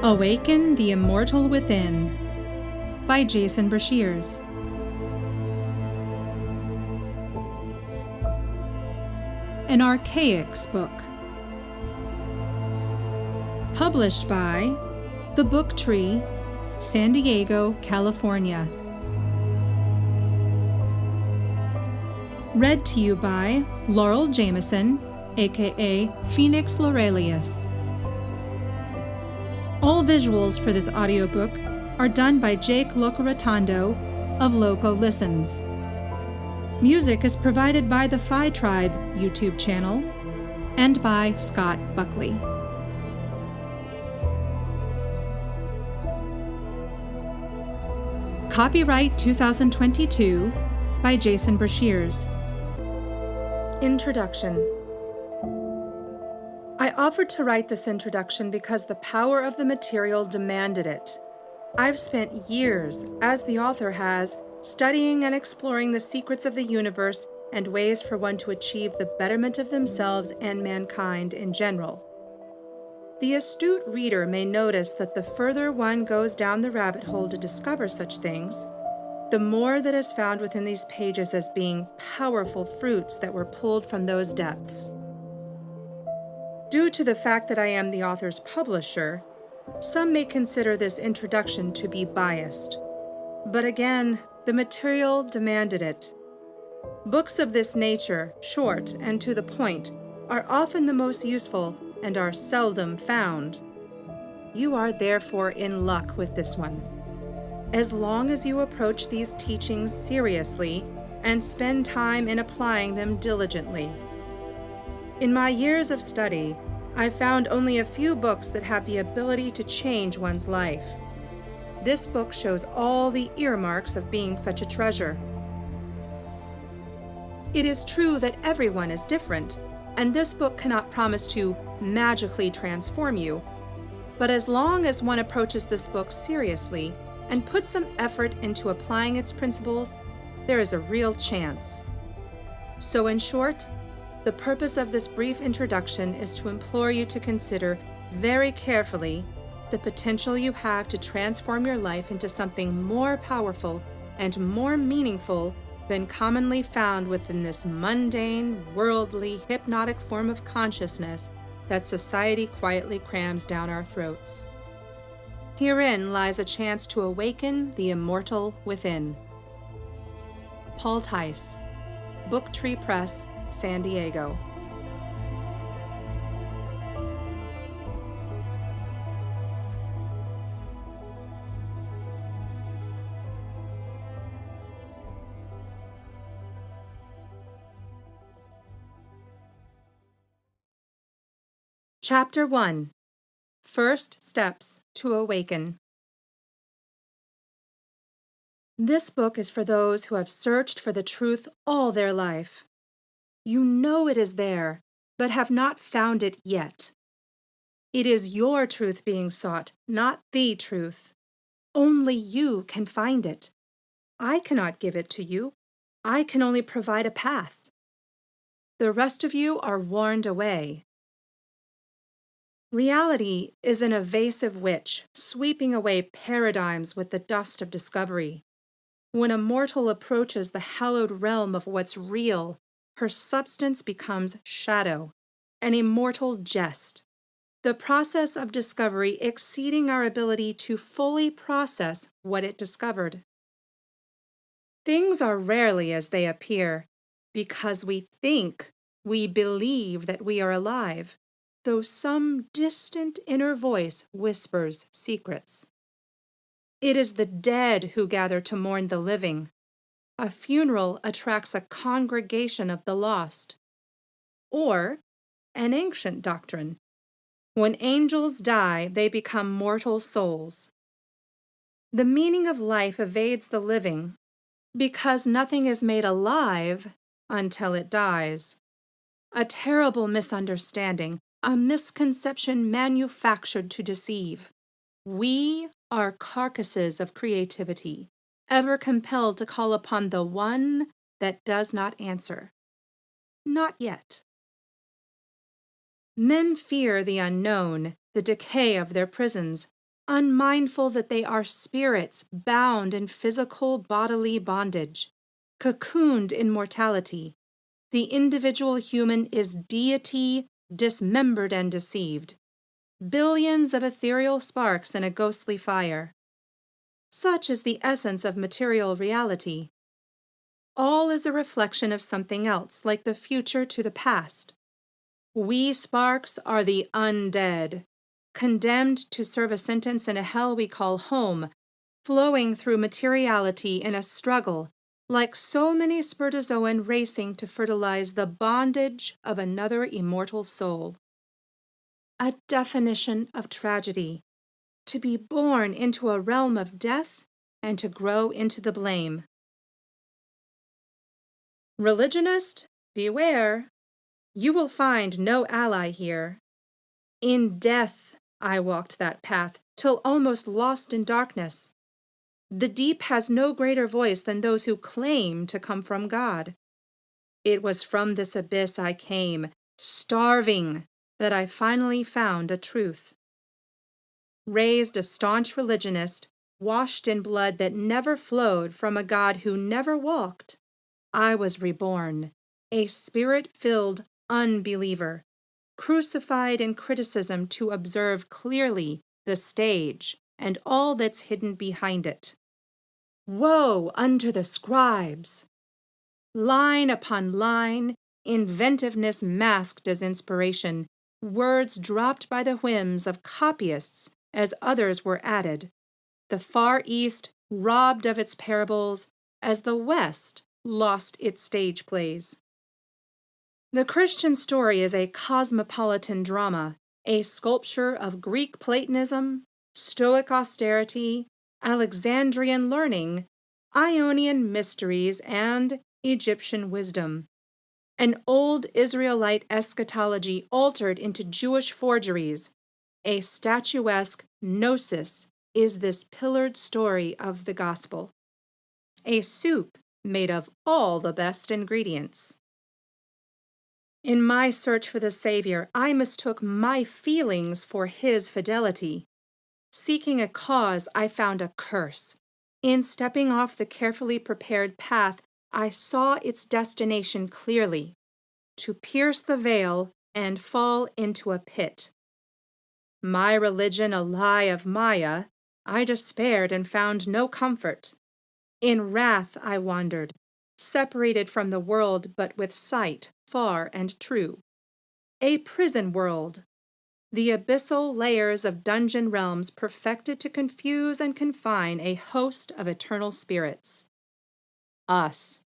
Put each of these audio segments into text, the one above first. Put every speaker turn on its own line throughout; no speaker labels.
Awaken the Immortal Within by Jason Brashears. An Archaics book. Published by The Book Tree, San Diego, California. Read to you by Laurel Jameson, aka Phoenix Aurelius. All visuals for this audiobook are done by Jake Locorotondo of Loco Listens. Music is provided by the Phi Tribe YouTube channel and by Scott Buckley. Copyright 2022 by Jason Brashears. Introduction. I offered to write this introduction because the power of the material demanded it. I've spent years, as the author has, studying and exploring the secrets of the universe and ways for one to achieve the betterment of themselves and mankind in general. The astute reader may notice that the further one goes down the rabbit hole to discover such things, the more that is found within these pages as being powerful fruits that were pulled from those depths. Due to the fact that I am the author's publisher, some may consider this introduction to be biased. But again, the material demanded it. Books of this nature, short and to the point, are often the most useful and are seldom found. You are therefore in luck with this one. As long as you approach these teachings seriously and spend time in applying them diligently. In my years of study, I found only a few books that have the ability to change one's life. This book shows all the earmarks of being such a treasure. It is true that everyone is different, and this book cannot promise to magically transform you. But as long as one approaches this book seriously and puts some effort into applying its principles, there is a real chance. So in short, the purpose of this brief introduction is to implore you to consider very carefully the potential you have to transform your life into something more powerful and more meaningful than commonly found within this mundane, worldly, hypnotic form of consciousness that society quietly crams down our throats. Herein lies a chance to awaken the immortal within. Paul Tice, Book Tree Press, San Diego. Chapter 1. First Steps to Awaken. This book is for those who have searched for the truth all their life. You know it is there, but have not found it yet. It is your truth being sought, not the truth. Only you can find it. I cannot give it to you. I can only provide a path. The rest of you are warned away. Reality is an evasive witch, sweeping away paradigms with the dust of discovery. When a mortal approaches the hallowed realm of what's real, her substance becomes shadow, an immortal jest, the process of discovery exceeding our ability to fully process what it discovered. Things are rarely as they appear, because we believe that we are alive, though some distant inner voice whispers secrets. It is the dead who gather to mourn the living. A funeral attracts a congregation of the lost. Or, an ancient doctrine. When angels die, they become mortal souls. The meaning of life evades the living, because nothing is made alive until it dies. A terrible misunderstanding, a misconception manufactured to deceive. We are carcasses of creativity, ever compelled to call upon the one that does not answer. Not yet. Men fear the unknown, the decay of their prisons, unmindful that they are spirits bound in physical bodily bondage, cocooned in mortality. The individual human is deity dismembered and deceived. Billions of ethereal sparks in a ghostly fire. Such is the essence of material reality. All is a reflection of something else, like the future to the past. We sparks are the undead, condemned to serve a sentence in a hell we call home, flowing through materiality in a struggle, like so many spertozoan racing to fertilize the bondage of another immortal soul. A definition of tragedy, to be born into a realm of death and to grow into the blame. Religionist, beware. You will find no ally here. In death I walked that path, till almost lost in darkness. The deep has no greater voice than those who claim to come from God. It was from this abyss I came, starving, that I finally found a truth. Raised a staunch religionist, washed in blood that never flowed from a God who never walked, I was reborn, a spirit-filled unbeliever, crucified in criticism to observe clearly the stage and all that's hidden behind it. Woe unto the scribes! Line upon line, inventiveness masked as inspiration, words dropped by the whims of copyists as others were added. The Far East robbed of its parables as the West lost its stage plays. The Christian story is a cosmopolitan drama, a sculpture of Greek Platonism, Stoic austerity, Alexandrian learning, Ionian mysteries, and Egyptian wisdom. An old Israelite eschatology altered into Jewish forgeries, a statuesque gnosis is this pillared story of the gospel. A soup made of all the best ingredients. In my search for the Savior, I mistook my feelings for his fidelity. Seeking a cause, I found a curse. In stepping off the carefully prepared path, I saw its destination clearly, to pierce the veil and fall into a pit. My religion a lie of Maya, I despaired and found no comfort. In wrath I wandered, separated from the world but with sight far and true. A prison world, the abyssal layers of dungeon realms perfected to confuse and confine a host of eternal spirits. Us.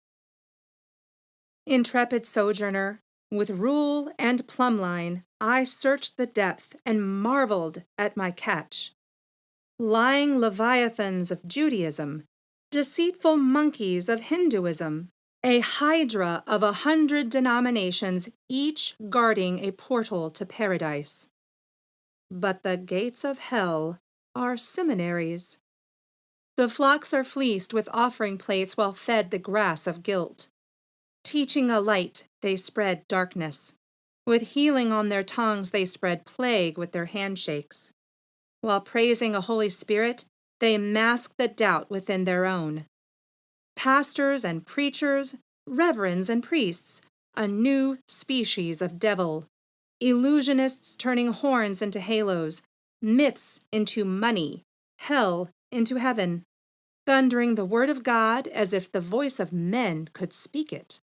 Intrepid sojourner, with rule and plumbline, I searched the depth and marveled at my catch. Lying leviathans of Judaism, deceitful monkeys of Hinduism, a hydra of 100 denominations, each guarding a portal to paradise. But the gates of hell are seminaries. The flocks are fleeced with offering plates while fed the grass of guilt. Teaching a light, they spread darkness. With healing on their tongues, they spread plague with their handshakes. While praising a Holy Spirit, they mask the doubt within their own. Pastors and preachers, reverends and priests, a new species of devil. Illusionists turning horns into halos, myths into money, hell into heaven, thundering the word of God as if the voice of men could speak it.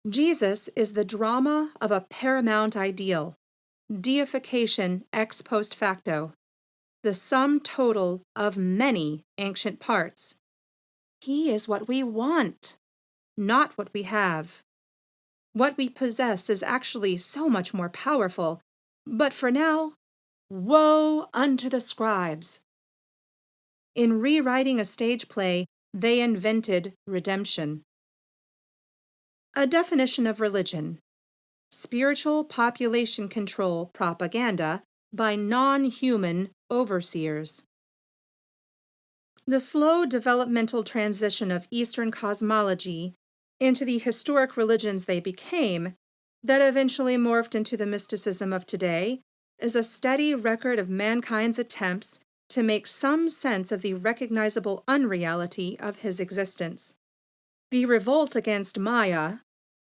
Jesus is the drama of a paramount ideal, deification ex post facto, the sum total of many ancient parts. He is what we want, not what we have. What we possess is actually so much more powerful, but for now, woe unto the scribes. In rewriting a stage play, they invented redemption. A definition of religion: spiritual population control propaganda by non-human overseers. The slow developmental transition of Eastern cosmology into the historic religions they became, that eventually morphed into the mysticism of today, is a steady record of mankind's attempts to make some sense of the recognizable unreality of his existence. The revolt against Maya,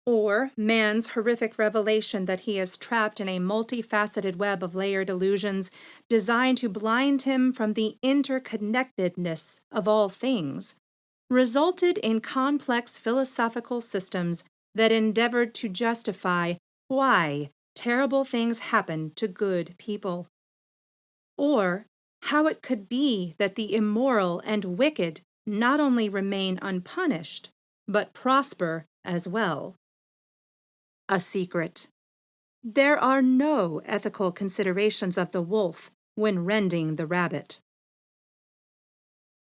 or man's horrific revelation that he is trapped in a multifaceted web of layered illusions designed to blind him from the interconnectedness of all things, resulted in complex philosophical systems that endeavored to justify why terrible things happen to good people, or how it could be that the immoral and wicked not only remain unpunished, but prosper as well. A secret. There are no ethical considerations of the wolf when rending the rabbit.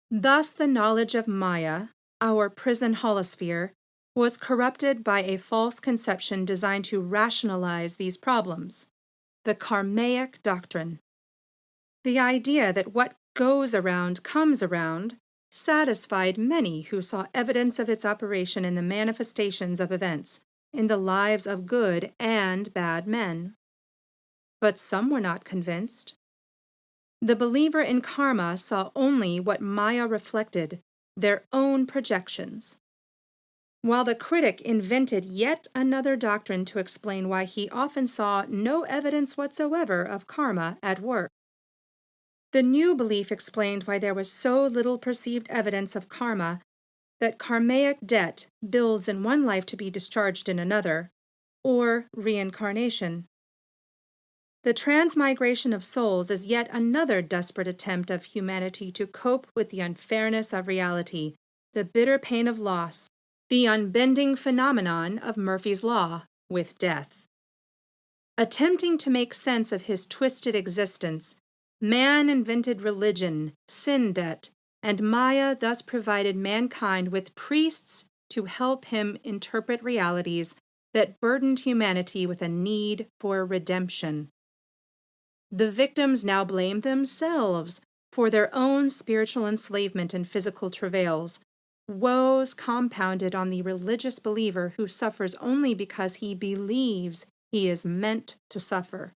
Thus the knowledge of Maya, our prison holosphere, was corrupted by a false conception designed to rationalize these problems, the karmaic doctrine. The idea that what goes around comes around satisfied many who saw evidence of its operation in the manifestations of events in the lives of good and bad men. But some were not convinced. The believer in karma saw only what Maya reflected, their own projections, while the critic invented yet another doctrine to explain why he often saw no evidence whatsoever of karma at work. The new belief explained why there was so little perceived evidence of karma, that karmaic debt builds in one life to be discharged in another, or reincarnation. The transmigration of souls is yet another desperate attempt of humanity to cope with the unfairness of reality, the bitter pain of loss, the unbending phenomenon of Murphy's Law with death. Attempting to make sense of his twisted existence, man invented religion, sin debt, and Maya thus provided mankind with priests to help him interpret realities that burdened humanity with a need for redemption. The victims now blame themselves for their own spiritual enslavement and physical travails, woes compounded on the religious believer who suffers only because he believes he is meant to suffer.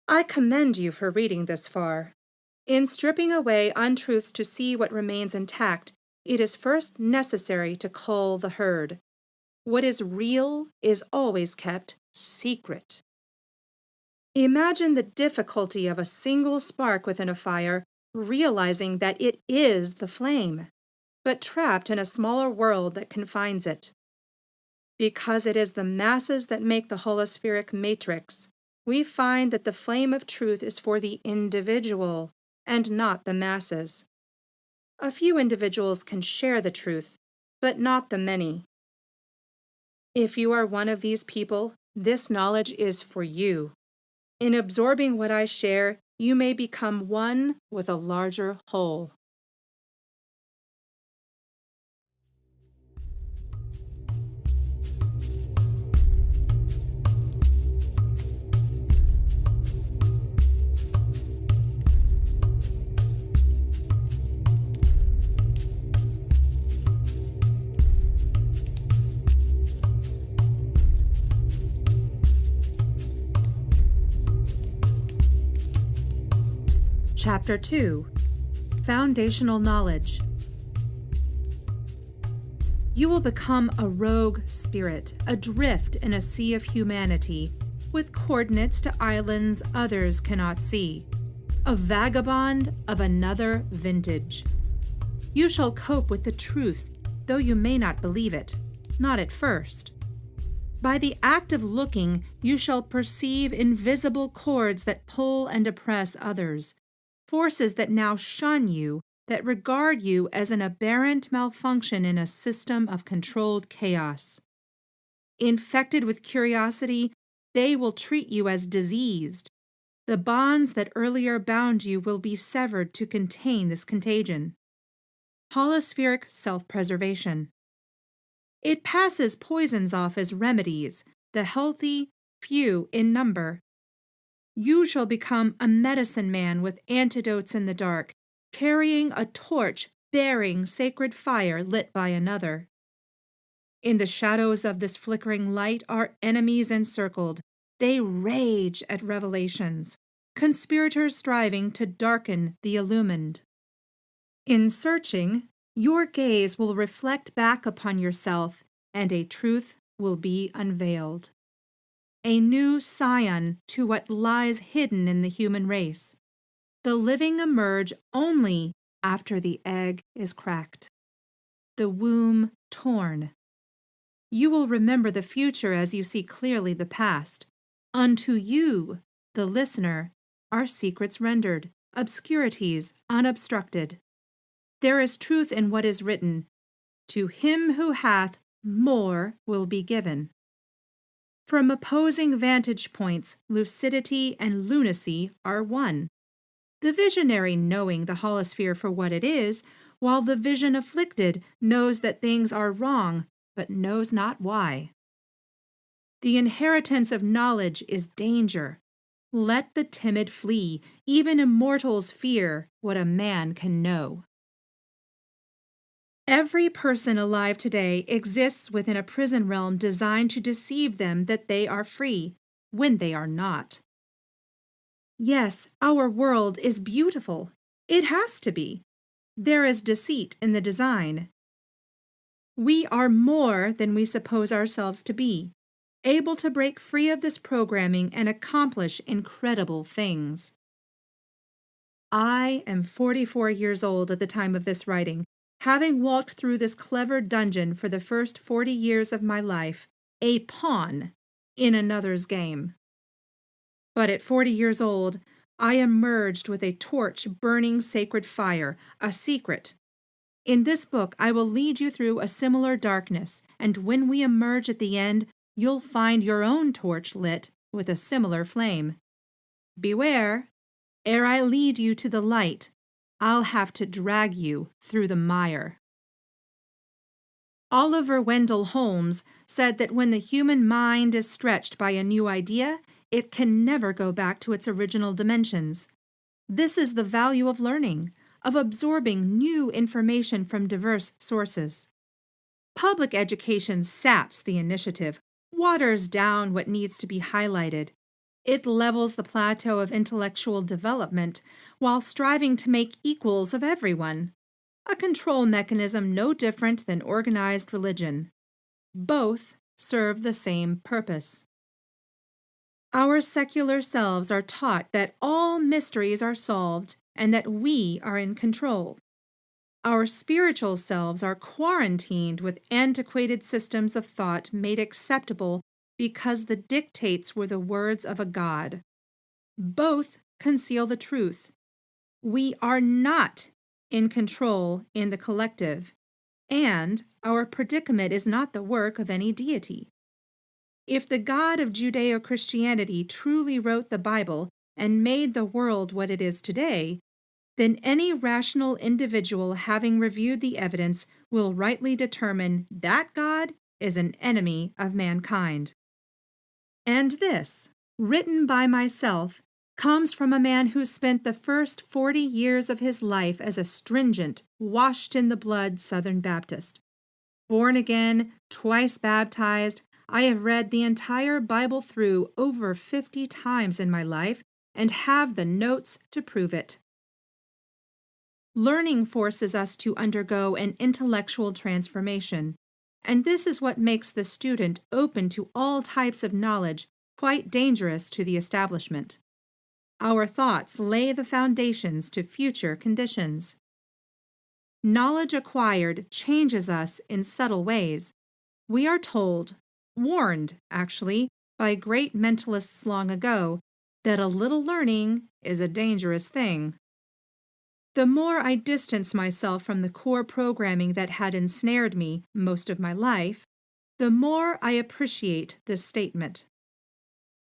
I commend you for reading this far. In stripping away untruths to see what remains intact, it is first necessary to cull the herd. What is real is always kept secret. Imagine the difficulty of a single spark within a fire, realizing that it is the flame, but trapped in a smaller world that confines it. Because it is the masses that make the holospheric matrix, we find that the flame of truth is for the individual and not the masses. A few individuals can share the truth, but not the many. If you are one of these people, this knowledge is for you. In absorbing what I share, you may become one with a larger whole. Chapter 2. Foundational Knowledge. You will become a rogue spirit, adrift in a sea of humanity, with coordinates to islands others cannot see, a vagabond of another vintage. You shall cope with the truth, though you may not believe it, not at first. By the act of looking, you shall perceive invisible cords that pull and oppress others, forces that now shun you, that regard you as an aberrant malfunction in a system of controlled chaos. Infected with curiosity, they will treat you as diseased. The bonds that earlier bound you will be severed to contain this contagion. Holospheric self-preservation. It passes poisons off as remedies, the healthy, few in number. You shall become a medicine man with antidotes in the dark, carrying a torch bearing sacred fire lit by another. In the shadows of this flickering light are enemies encircled, They rage at revelations, conspirators striving to darken the illumined. In searching, your gaze will reflect back upon yourself, and a truth will be unveiled. A new scion to what lies hidden in the human race. The living emerge only after the egg is cracked, the womb torn. You will remember the future as you see clearly the past. Unto you, the listener, are secrets rendered, obscurities unobstructed. There is truth in what is written. To him who hath, more will be given. From opposing vantage points, lucidity and lunacy are one. The visionary knowing the holosphere for what it is, while the vision afflicted knows that things are wrong, but knows not why. The inheritance of knowledge is danger. Let the timid flee. Even immortals fear what a man can know. Every person alive today exists within a prison realm designed to deceive them that they are free, when they are not. Yes, our world is beautiful. It has to be. There is deceit in the design. We are more than we suppose ourselves to be, able to break free of this programming and accomplish incredible things. I am 44 years old at the time of this writing, having walked through this clever dungeon for the first 40 years of my life, a pawn in another's game. But at 40 years old, I emerged with a torch burning sacred fire, a secret. In this book, I will lead you through a similar darkness, and when we emerge at the end, you'll find your own torch lit with a similar flame. Beware, ere I lead you to the light, I'll have to drag you through the mire. Oliver Wendell Holmes said that when the human mind is stretched by a new idea, it can never go back to its original dimensions. This is the value of learning, of absorbing new information from diverse sources. Public education saps the initiative, waters down what needs to be highlighted. It levels the plateau of intellectual development while striving to make equals of everyone, a control mechanism no different than organized religion. Both serve the same purpose. Our secular selves are taught that all mysteries are solved and that we are in control. Our spiritual selves are quarantined with antiquated systems of thought made acceptable because the dictates were the words of a god. Both conceal the truth. We are not in control in the collective, and our predicament is not the work of any deity. If the God of Judeo-Christianity truly wrote the Bible and made the world what it is today, then any rational individual having reviewed the evidence will rightly determine that God is an enemy of mankind. And this, written by myself, comes from a man who spent the first 40 years of his life as a stringent, washed-in-the-blood Southern Baptist. Born again, twice baptized, I have read the entire Bible through over 50 times in my life and have the notes to prove it. Learning forces us to undergo an intellectual transformation, and this is what makes the student open to all types of knowledge, quite dangerous to the establishment. Our thoughts lay the foundations to future conditions. Knowledge acquired changes us in subtle ways. We are told, warned, actually, by great mentalists long ago, that a little learning is a dangerous thing. The more I distance myself from the core programming that had ensnared me most of my life, the more I appreciate this statement.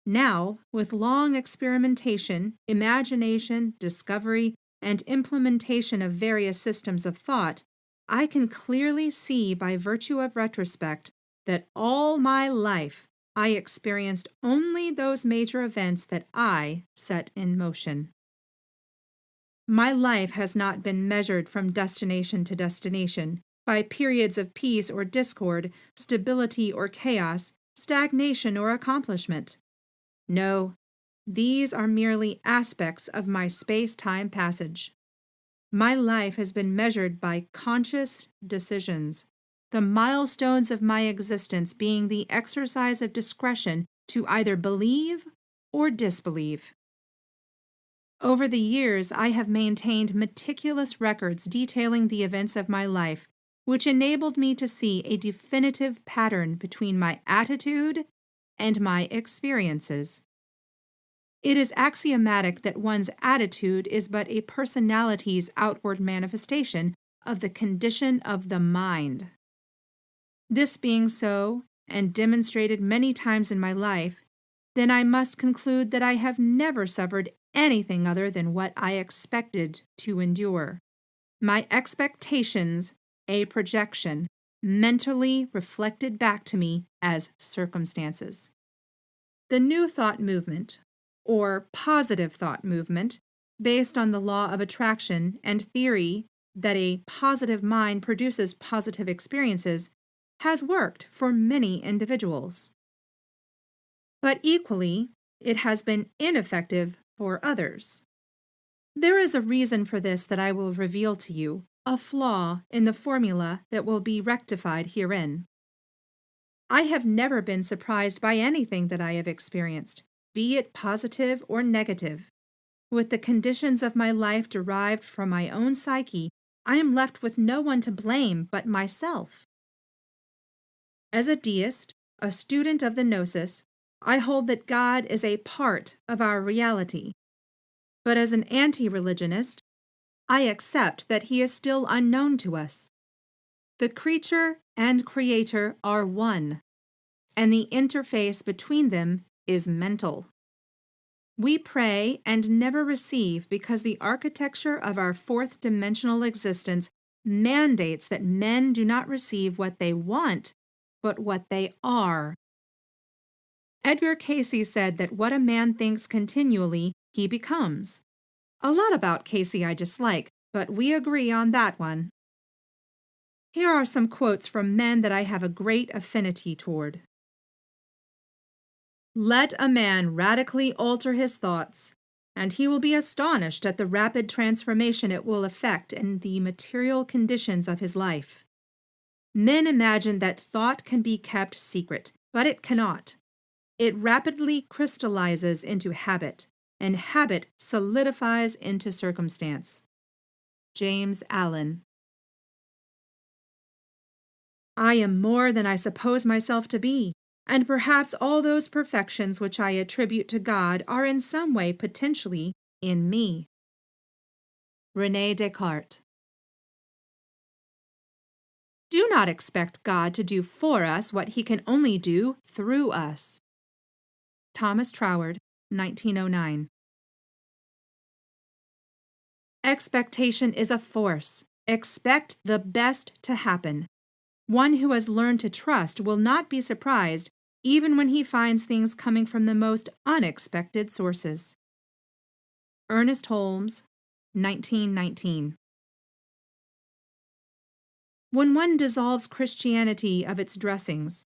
Now, with long experimentation, imagination, discovery, and implementation of various systems of thought, I can clearly see by virtue of retrospect that all my life I experienced only those major events that I set in motion. My life has not been measured from destination to destination, by periods of peace or discord, stability or chaos, stagnation or accomplishment. No, these are merely aspects of my space-time passage. My life has been measured by conscious decisions, the milestones of my existence being the exercise of discretion to either believe or disbelieve. Over the years, I have maintained meticulous records detailing the events of my life, which enabled me to see a definitive pattern between my attitude and my experiences. It is axiomatic that one's attitude is but a personality's outward manifestation of the condition of the mind. This being so, and demonstrated many times in my life, then I must conclude that I have never suffered anything other than what I expected to endure. My expectations, a projection, mentally reflected back to me as circumstances. The New Thought movement, or positive thought movement, based on the law of attraction and theory that a positive mind produces positive experiences, has worked for many individuals. But equally, it has been ineffective for others. There is a reason for this that I will reveal to you, a flaw in the formula that will be rectified herein. I have never been surprised by anything that I have experienced, be it positive or negative. With the conditions of my life derived from my own psyche, I am left with no one to blame but myself. As a deist, a student of the Gnosis, I hold that God is a part of our reality. But as an anti-religionist, I accept that he is still unknown to us. The creature and creator are one, and the interface between them is mental. We pray and never receive because the architecture of our fourth dimensional existence mandates that men do not receive what they want, but what they are. Edgar Cayce said that what a man thinks continually, he becomes. A lot about Cayce I dislike, but we agree on that one. Here are some quotes from men that I have a great affinity toward. Let a man radically alter his thoughts, and he will be astonished at the rapid transformation it will effect in the material conditions of his life. Men imagine that thought can be kept secret, but it cannot. It rapidly crystallizes into habit, and habit solidifies into circumstance. James Allen. I am more than I suppose myself to be, and perhaps all those perfections which I attribute to God are in some way potentially in me. René Descartes. Do not expect God to do for us what he can only do through us. Thomas Troward, 1909. Expectation is a force. Expect the best to happen. One who has learned to trust will not be surprised even when he finds things coming from the most unexpected sources. Ernest Holmes, 1919. When one dissolves Christianity of its dressings,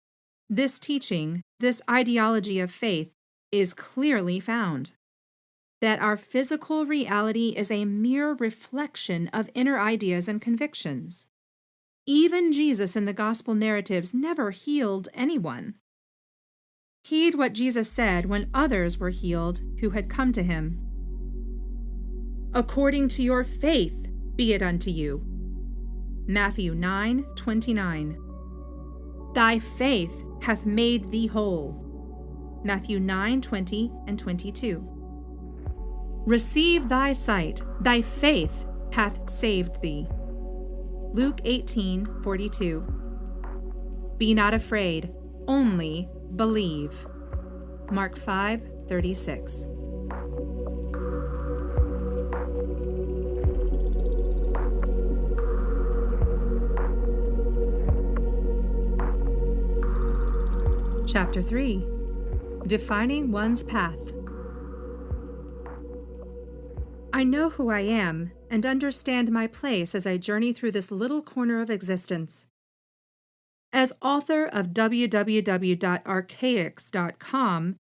this teaching, this ideology of faith, is clearly found. That our physical reality is a mere reflection of inner ideas and convictions. Even Jesus in the gospel narratives never healed anyone. Heed what Jesus said when others were healed who had come to him. According to your faith be it unto you. Matthew 9:29. Thy faith hath made thee whole. Matthew 9:20 and 22. Receive thy sight, thy faith hath saved thee. Luke 18:42. Be not afraid, only believe. Mark 5:36. Chapter 3. Defining one's path. I know who I am and understand my place as I journey through this little corner of existence. As author of www.archaics.com,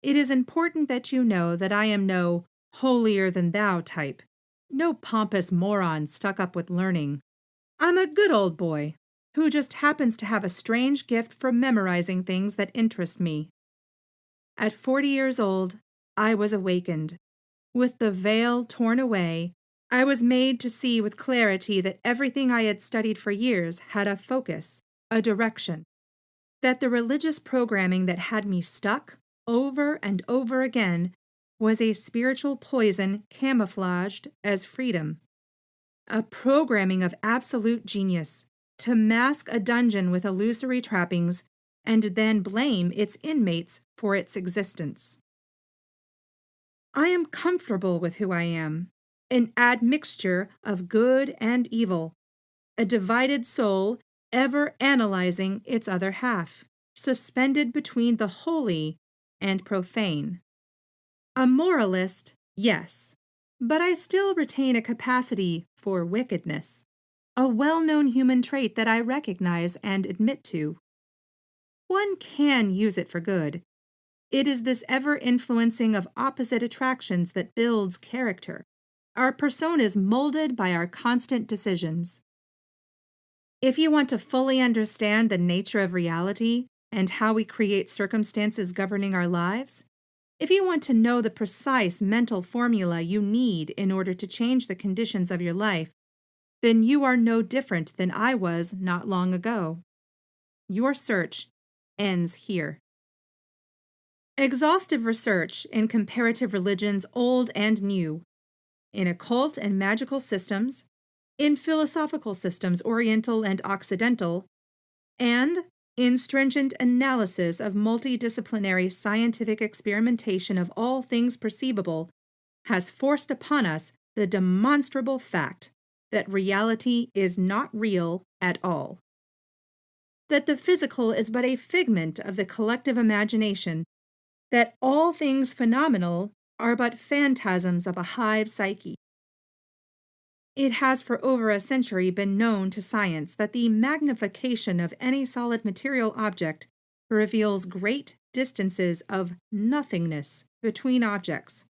It is important that you know that I am no holier-than-thou type, no pompous moron stuck up with learning. I'm a good old boy who just happens to have a strange gift for memorizing things that interest me. At 40 years old, I was awakened. With the veil torn away, I was made to see with clarity that everything I had studied for years had a focus, a direction. That the religious programming that had me stuck over and over again was a spiritual poison camouflaged as freedom. A programming of absolute genius to mask a dungeon with illusory trappings and then blame its inmates for its existence. I am comfortable with who I am, an admixture of good and evil, a divided soul ever analyzing its other half, suspended between the holy and profane. A moralist, yes, but I still retain a capacity for wickedness, a well-known human trait that I recognize and admit to. One can use it for good. It is this ever-influencing of opposite attractions that builds character. Our persona is molded by our constant decisions. If you want to fully understand the nature of reality and how we create circumstances governing our lives, if you want to know the precise mental formula you need in order to change the conditions of your life, then you are no different than I was not long ago. Your search ends here. Exhaustive research in comparative religions old and new, in occult and magical systems, in philosophical systems Oriental and Occidental, and in stringent analysis of multidisciplinary scientific experimentation of all things perceivable, has forced upon us the demonstrable fact that reality is not real at all. That the physical is but a figment of the collective imagination, that all things phenomenal are but phantasms of a hive psyche. It has for over a century been known to science that the magnification of any solid material object reveals great distances of nothingness between objects,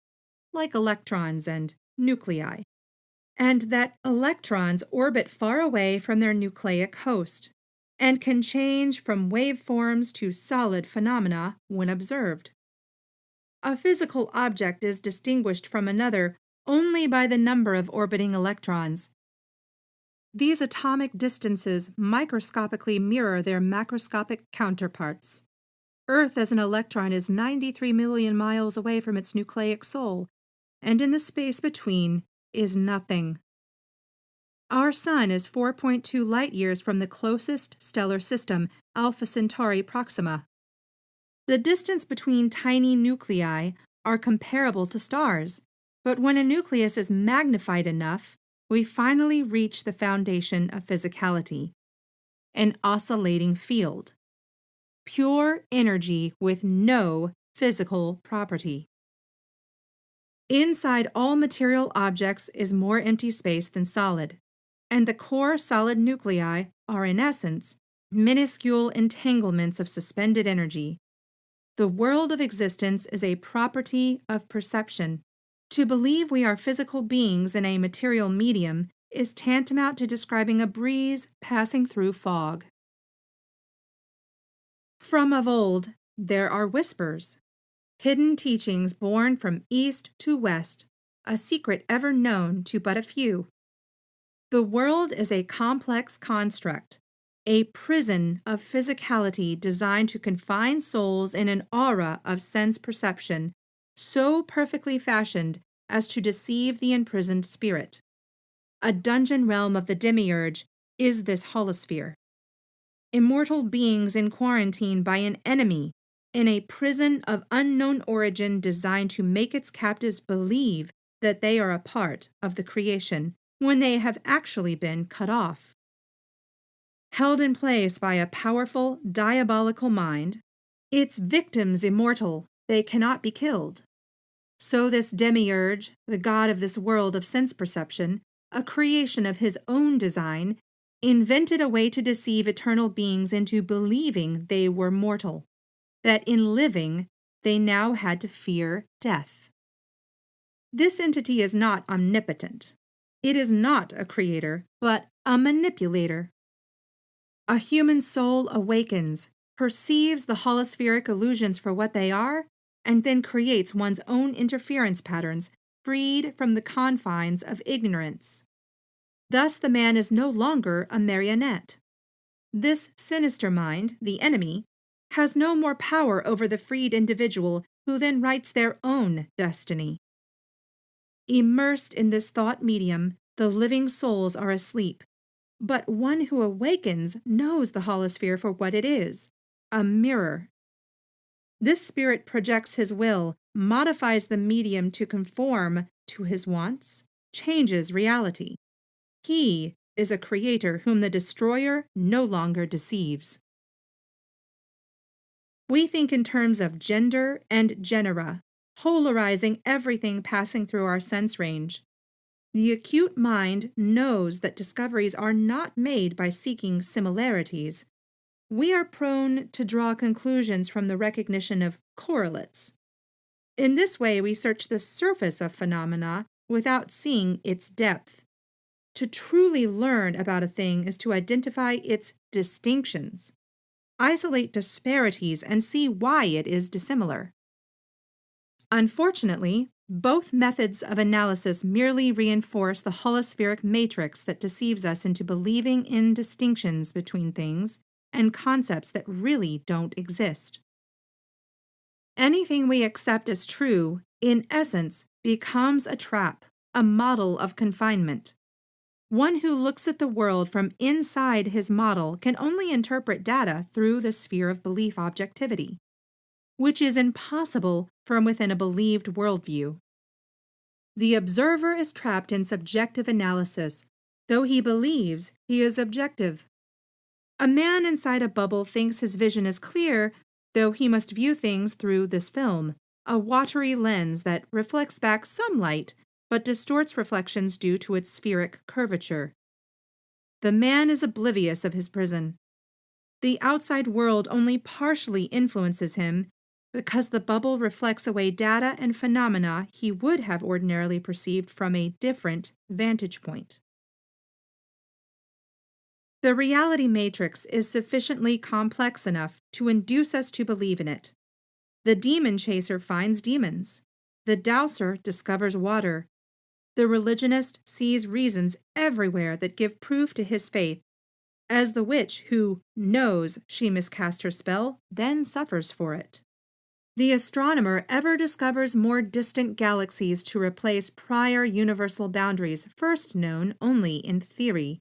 like electrons and nuclei, and that electrons orbit far away from their nucleic host, and can change from waveforms to solid phenomena when observed. A physical object is distinguished from another only by the number of orbiting electrons. These atomic distances microscopically mirror their macroscopic counterparts. Earth as an electron is 93 million miles away from its nucleic soul, and in the space between is nothing. Our Sun is 4.2 light-years from the closest stellar system, Alpha Centauri Proxima. The distance between tiny nuclei are comparable to stars, but when a nucleus is magnified enough, we finally reach the foundation of physicality, an oscillating field. Pure energy with no physical property. Inside all material objects is more empty space than solid, and the core solid nuclei are in essence minuscule entanglements of suspended energy. The world of existence is a property of perception. To believe we are physical beings in a material medium is tantamount to describing a breeze passing through fog. From of old, there are whispers, hidden teachings born from east to west, a secret ever known to but a few. The world is a complex construct, a prison of physicality designed to confine souls in an aura of sense perception, so perfectly fashioned as to deceive the imprisoned spirit. A dungeon realm of the demiurge is this holosphere. Immortal beings in quarantine by an enemy, in a prison of unknown origin designed to make its captives believe that they are a part of the creation, when they have actually been cut off. Held in place by a powerful, diabolical mind, its victims immortal, they cannot be killed. So this demiurge, the god of this world of sense perception, a creation of his own design, invented a way to deceive eternal beings into believing they were mortal, that in living they now had to fear death. This entity is not omnipotent. It is not a creator, but a manipulator. A human soul awakens, perceives the holospheric illusions for what they are, and then creates one's own interference patterns, freed from the confines of ignorance. Thus the man is no longer a marionette. This sinister mind, the enemy, has no more power over the freed individual who then writes their own destiny. Immersed in this thought medium, the living souls are asleep, but one who awakens knows the holosphere for what it is, a mirror. This spirit projects his will, modifies the medium to conform to his wants, changes reality. He is a creator whom the destroyer no longer deceives. We think in terms of gender and genera, polarizing everything passing through our sense range. The acute mind knows that discoveries are not made by seeking similarities. We are prone to draw conclusions from the recognition of correlates. In this way, we search the surface of phenomena without seeing its depth. To truly learn about a thing is to identify its distinctions, isolate disparities, and see why it is dissimilar. Unfortunately, both methods of analysis merely reinforce the holospheric matrix that deceives us into believing in distinctions between things and concepts that really don't exist. Anything we accept as true, in essence, becomes a trap, a model of confinement. One who looks at the world from inside his model can only interpret data through the sphere of belief objectivity, which is impossible from within a believed worldview. The observer is trapped in subjective analysis, though he believes he is objective. A man inside a bubble thinks his vision is clear, though he must view things through this film, a watery lens that reflects back some light, but distorts reflections due to its spheric curvature. The man is oblivious of his prison. The outside world only partially influences him because the bubble reflects away data and phenomena he would have ordinarily perceived from a different vantage point. The reality matrix is sufficiently complex enough to induce us to believe in it. The demon chaser finds demons. The dowser discovers water. The religionist sees reasons everywhere that give proof to his faith, as the witch who knows she miscast her spell then suffers for it. The astronomer ever discovers more distant galaxies to replace prior universal boundaries first known only in theory,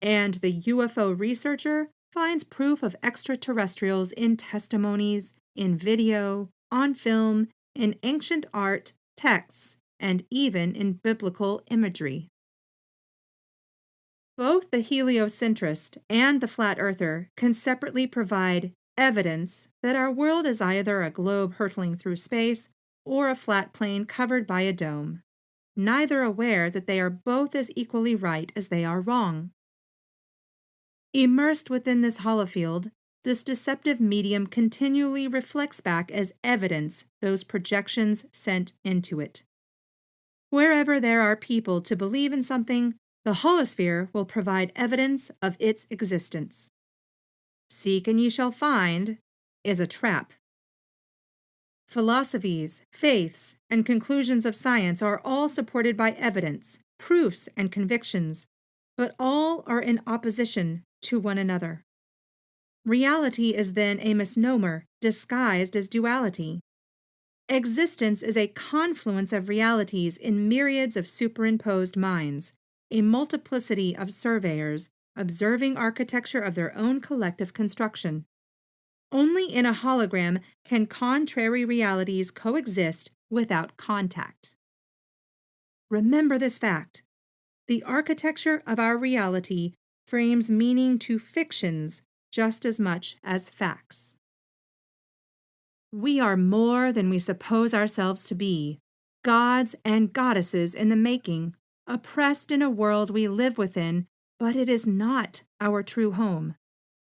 and the UFO researcher finds proof of extraterrestrials in testimonies, in video, on film, in ancient art, texts, and even in biblical imagery. Both the heliocentrist and the flat earther can separately provide evidence that our world is either a globe hurtling through space or a flat plane covered by a dome, neither aware that they are both as equally right as they are wrong. Immersed within this holofield, this deceptive medium continually reflects back as evidence those projections sent into it. Wherever there are people to believe in something, the holosphere will provide evidence of its existence. Seek and ye shall find is a trap. Philosophies, faiths, and conclusions of science are all supported by evidence, proofs, and convictions, but all are in opposition to one another. Reality is then a misnomer disguised as duality. Existence is a confluence of realities in myriads of superimposed minds, a multiplicity of surveyors observing architecture of their own collective construction. Only in a hologram can contrary realities coexist without contact. Remember this fact. The architecture of our reality frames meaning to fictions just as much as facts. We are more than we suppose ourselves to be, gods and goddesses in the making, oppressed in a world we live within, but it is not our true home.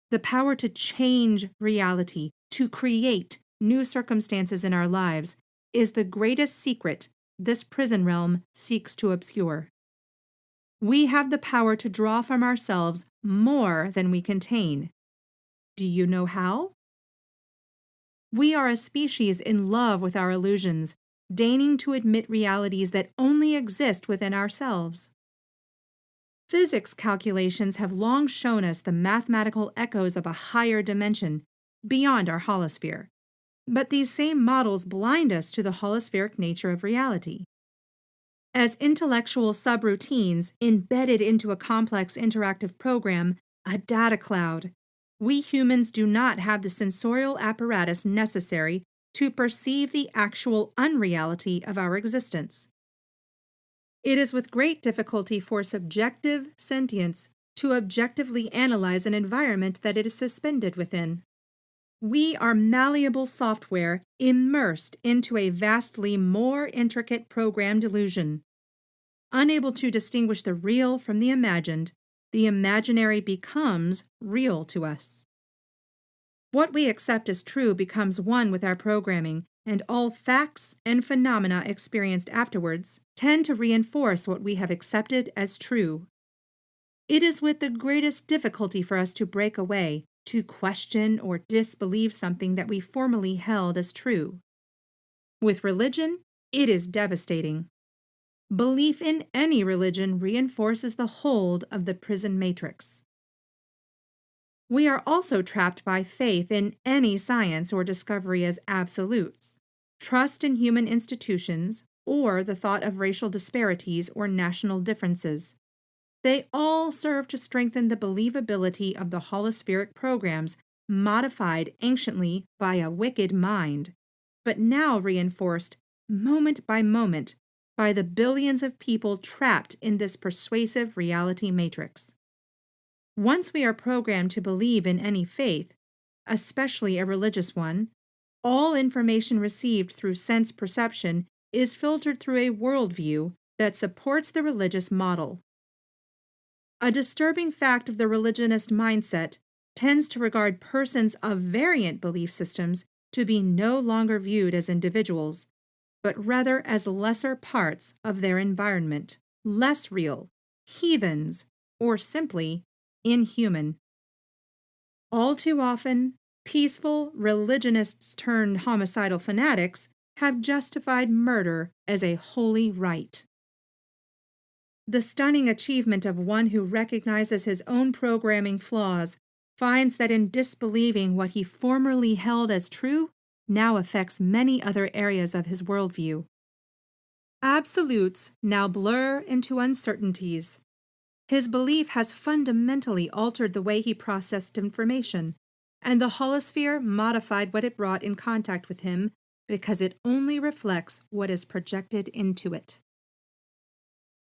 The power to change reality, to create, new circumstances in our lives is the greatest secret this prison realm seeks to obscure. We have the power to draw from ourselves more than we contain. Do you know how? We are a species in love with our illusions, deigning to admit realities that only exist within ourselves. Physics calculations have long shown us the mathematical echoes of a higher dimension beyond our holosphere, but these same models blind us to the holospheric nature of reality. As intellectual subroutines embedded into a complex interactive program, a data cloud, we humans do not have the sensorial apparatus necessary to perceive the actual unreality of our existence. It is with great difficulty for subjective sentience to objectively analyze an environment that it is suspended within. We are malleable software immersed into a vastly more intricate programmed illusion. Unable to distinguish the real from the imaginary becomes real to us. What we accept as true becomes one with our programming, and all facts and phenomena experienced afterwards tend to reinforce what we have accepted as true. It is with the greatest difficulty for us to break away, to question or disbelieve something that we formerly held as true. With religion, it is devastating. Belief in any religion reinforces the hold of the prison matrix. We are also trapped by faith in any science or discovery as absolutes, trust in human institutions, or the thought of racial disparities or national differences. They all serve to strengthen the believability of the holospheric programs modified anciently by a wicked mind, but now reinforced moment by moment by the billions of people trapped in this persuasive reality matrix. Once we are programmed to believe in any faith, especially a religious one, all information received through sense perception is filtered through a worldview that supports the religious model. A disturbing fact of the religionist mindset tends to regard persons of variant belief systems to be no longer viewed as individuals, but rather as lesser parts of their environment, less real, heathens, or simply inhuman. All too often, peaceful religionists turned homicidal fanatics have justified murder as a holy right. The stunning achievement of one who recognizes his own programming flaws finds that in disbelieving what he formerly held as true now affects many other areas of his worldview. Absolutes now blur into uncertainties. His belief has fundamentally altered the way he processed information, and the holosphere modified what it brought in contact with him because it only reflects what is projected into it.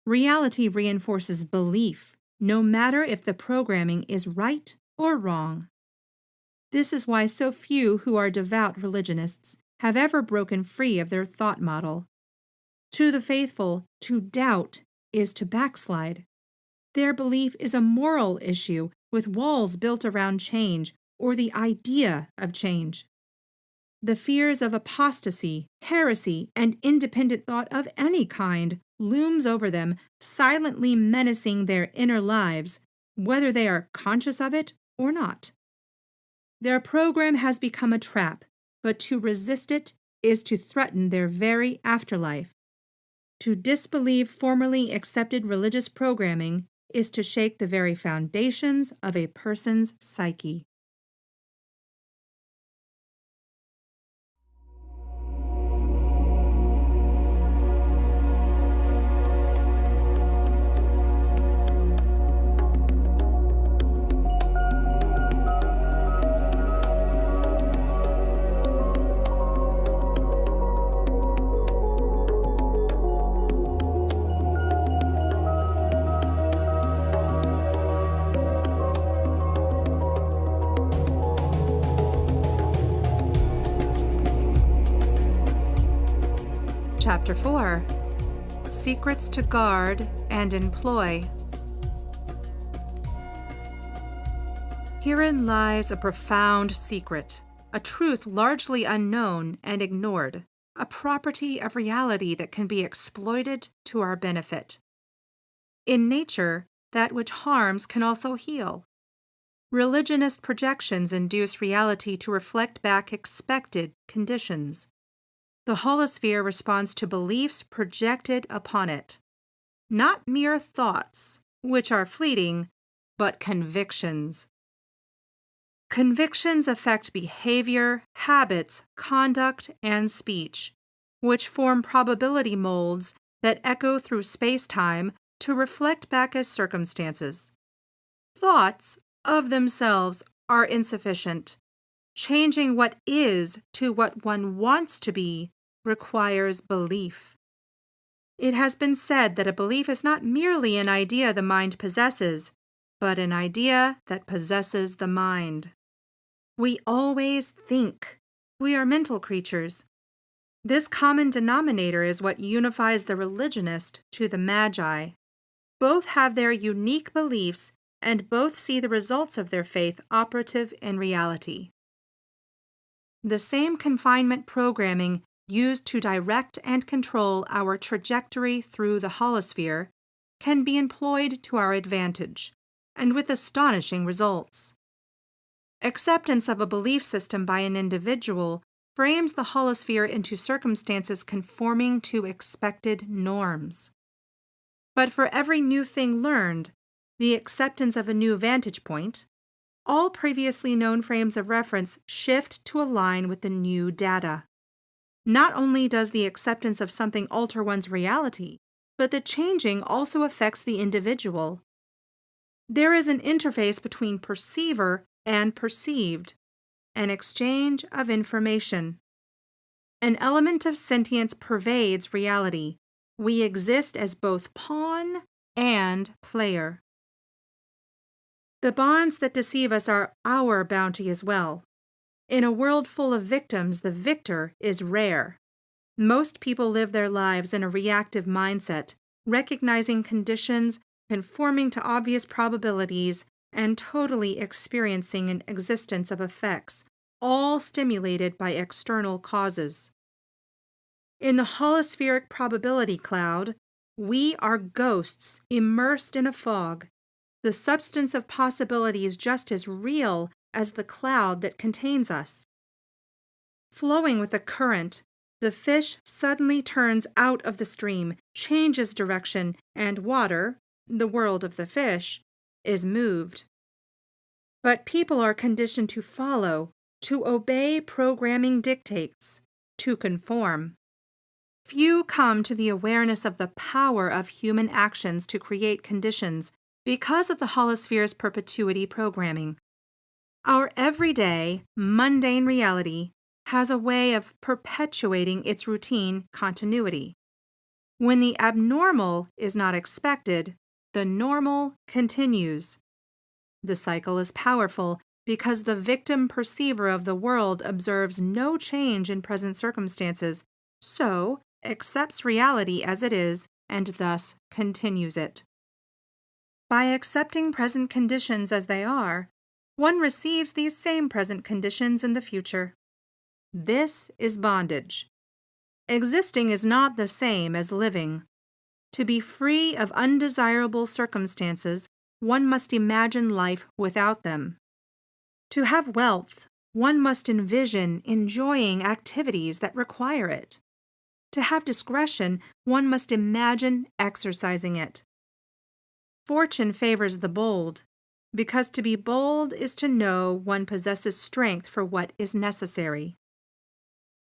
Reality reinforces belief, no matter if the programming is right or wrong. This is why so few who are devout religionists have ever broken free of their thought model. To the faithful, to doubt is to backslide. Their belief is a moral issue with walls built around change or the idea of change. The fears of apostasy, heresy, and independent thought of any kind looms over them, silently menacing their inner lives, whether they are conscious of it or not. Their program has become a trap, but to resist it is to threaten their very afterlife. To disbelieve formerly accepted religious programming is to shake the very foundations of a person's psyche. Chapter 4. Secrets to Guard and Employ. Herein lies a profound secret, a truth largely unknown and ignored, a property of reality that can be exploited to our benefit. In nature, that which harms can also heal. Religionist projections induce reality to reflect back expected conditions. The holosphere responds to beliefs projected upon it, not mere thoughts, which are fleeting, but convictions. Convictions affect behavior, habits, conduct, and speech, which form probability molds that echo through space-time to reflect back as circumstances. Thoughts, of themselves, are insufficient. Changing what is to what one wants to be requires belief. It has been said that a belief is not merely an idea the mind possesses, but an idea that possesses the mind. We always think. We are mental creatures. This common denominator is what unifies the religionist to the magi. Both have their unique beliefs, and both see the results of their faith operative in reality. The same confinement programming used to direct and control our trajectory through the holosphere can be employed to our advantage, and with astonishing results. Acceptance of a belief system by an individual frames the holosphere into circumstances conforming to expected norms. But for every new thing learned, the acceptance of a new vantage point, all previously known frames of reference shift to align with the new data. Not only does the acceptance of something alter one's reality, but the changing also affects the individual. There is an interface between perceiver and perceived, an exchange of information. An element of sentience pervades reality. We exist as both pawn and player. The bonds that deceive us are our bounty as well. In a world full of victims, the victor is rare. Most people live their lives in a reactive mindset, recognizing conditions, conforming to obvious probabilities, and totally experiencing an existence of effects, all stimulated by external causes. In the holospheric probability cloud, we are ghosts immersed in a fog. The substance of possibility is just as real as the cloud that contains us. Flowing with the current, the fish suddenly turns out of the stream, changes direction, and water, the world of the fish, is moved. But people are conditioned to follow, to obey programming dictates, to conform. Few come to the awareness of the power of human actions to create conditions because of the holosphere's perpetuity programming. Our everyday, mundane reality has a way of perpetuating its routine continuity. When the abnormal is not expected, the normal continues. The cycle is powerful because the victim perceiver of the world observes no change in present circumstances, so accepts reality as it is and thus continues it. By accepting present conditions as they are, one receives these same present conditions in the future. This is bondage. Existing is not the same as living. To be free of undesirable circumstances, one must imagine life without them. To have wealth, one must envision enjoying activities that require it. To have discretion, one must imagine exercising it. Fortune favors the bold, because to be bold is to know one possesses strength for what is necessary.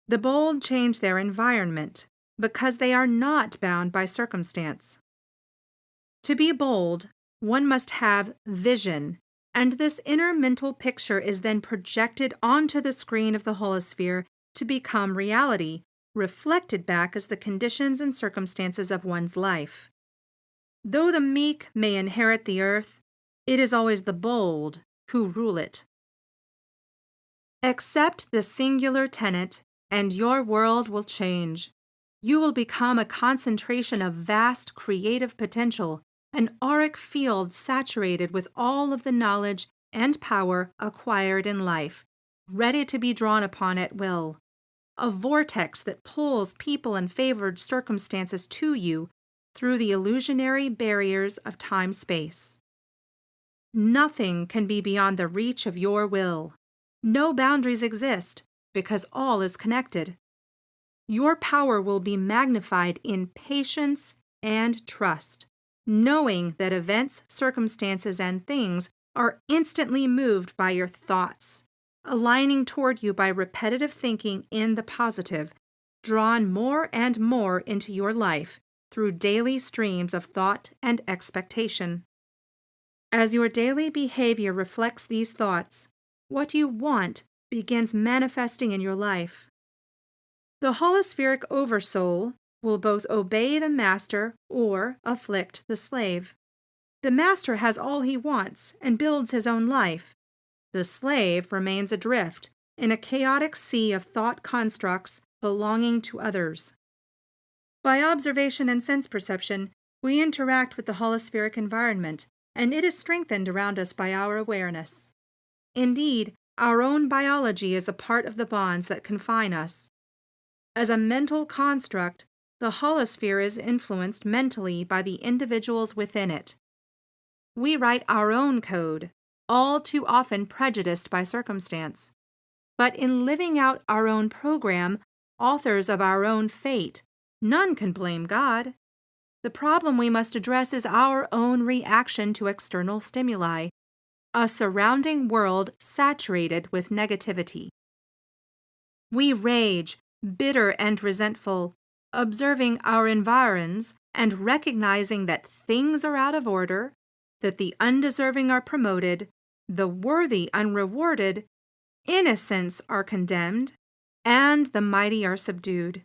The bold change their environment, because they are not bound by circumstance. To be bold, one must have vision, and this inner mental picture is then projected onto the screen of the holosphere to become reality, reflected back as the conditions and circumstances of one's life. Though the meek may inherit the earth, it is always the bold who rule it. Accept the singular tenet, and your world will change. You will become a concentration of vast creative potential, an auric field saturated with all of the knowledge and power acquired in life. ready to be drawn upon at will, a vortex that pulls people and favored circumstances to you through the illusionary barriers of time-space. Nothing can be beyond the reach of your will. No boundaries exist, because all is connected. Your power will be magnified in patience and trust, knowing that events, circumstances, and things are instantly moved by your thoughts, aligning toward you by repetitive thinking in the positive, drawn more and more into your life through daily streams of thought and expectation. As your daily behavior reflects these thoughts, what you want begins manifesting in your life. The holospheric oversoul will both obey the master or afflict the slave. The master has all he wants and builds his own life. The slave remains adrift in a chaotic sea of thought constructs belonging to others. By observation and sense perception, we interact with the holospheric environment, and it is strengthened around us by our awareness. Indeed, our own biology is a part of the bonds that confine us. As a mental construct, the holosphere is influenced mentally by the individuals within it. We write our own code, all too often prejudiced by circumstance. But in living out our own program, authors of our own fate, none can blame God. The problem we must address is our own reaction to external stimuli, a surrounding world saturated with negativity. We rage, bitter and resentful, observing our environs and recognizing that things are out of order, that the undeserving are promoted, the worthy unrewarded, innocents are condemned, and the mighty are subdued.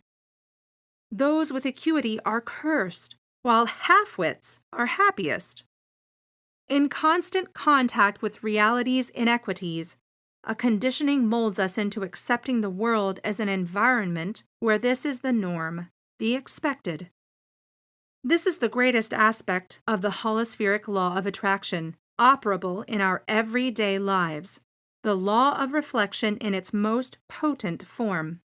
Those with acuity are cursed, while half-wits are happiest. In constant contact with reality's inequities, a conditioning molds us into accepting the world as an environment where this is the norm, the expected. This is the greatest aspect of the holospheric law of attraction, operable in our everyday lives, the law of reflection in its most potent form.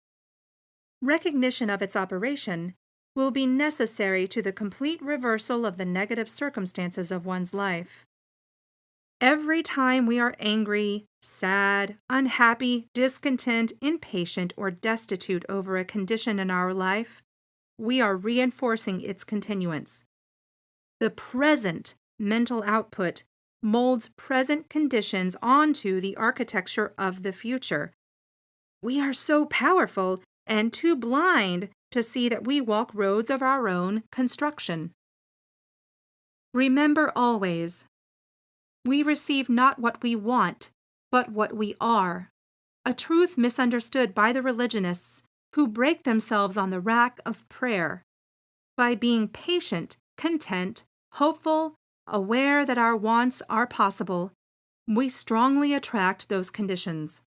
Recognition of its operation will be necessary to the complete reversal of the negative circumstances of one's life. Every time we are angry, sad, unhappy, discontent, impatient, or destitute over a condition in our life, we are reinforcing its continuance. The present mental output molds present conditions onto the architecture of the future. We are so powerful and too blind to see that we walk roads of our own construction. Remember always, we receive not what we want, but what we are, a truth misunderstood by the religionists who break themselves on the rack of prayer. By being patient, content, hopeful, aware that our wants are possible, we strongly attract those conditions.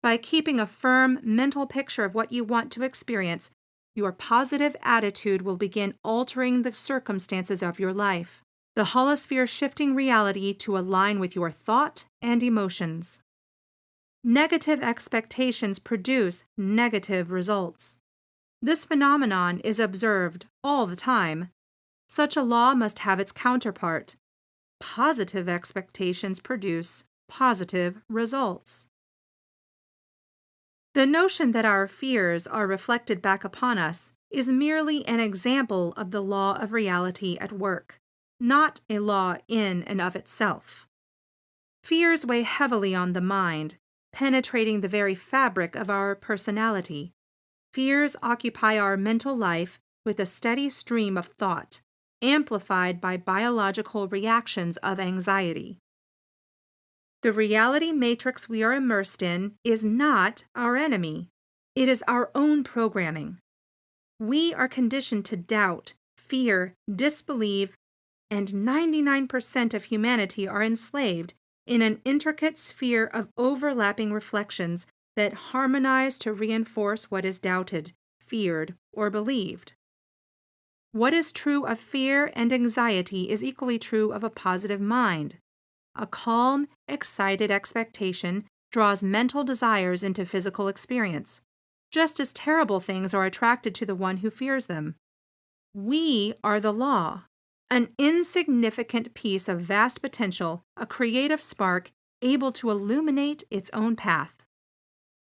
By keeping a firm mental picture of what you want to experience, your positive attitude will begin altering the circumstances of your life, the holosphere shifting reality to align with your thought and emotions. Negative expectations produce negative results. This phenomenon is observed all the time. Such a law must have its counterpart. Positive expectations produce positive results. The notion that our fears are reflected back upon us is merely an example of the law of reality at work, not a law in and of itself. Fears weigh heavily on the mind, penetrating the very fabric of our personality. Fears occupy our mental life with a steady stream of thought, amplified by biological reactions of anxiety. The reality matrix we are immersed in is not our enemy. It is our own programming. We are conditioned to doubt, fear, disbelieve, and 99% of humanity are enslaved in an intricate sphere of overlapping reflections that harmonize to reinforce what is doubted, feared, or believed. What is true of fear and anxiety is equally true of a positive mind. A calm, excited expectation draws mental desires into physical experience, just as terrible things are attracted to the one who fears them. We are the law, an insignificant piece of vast potential, a creative spark able to illuminate its own path.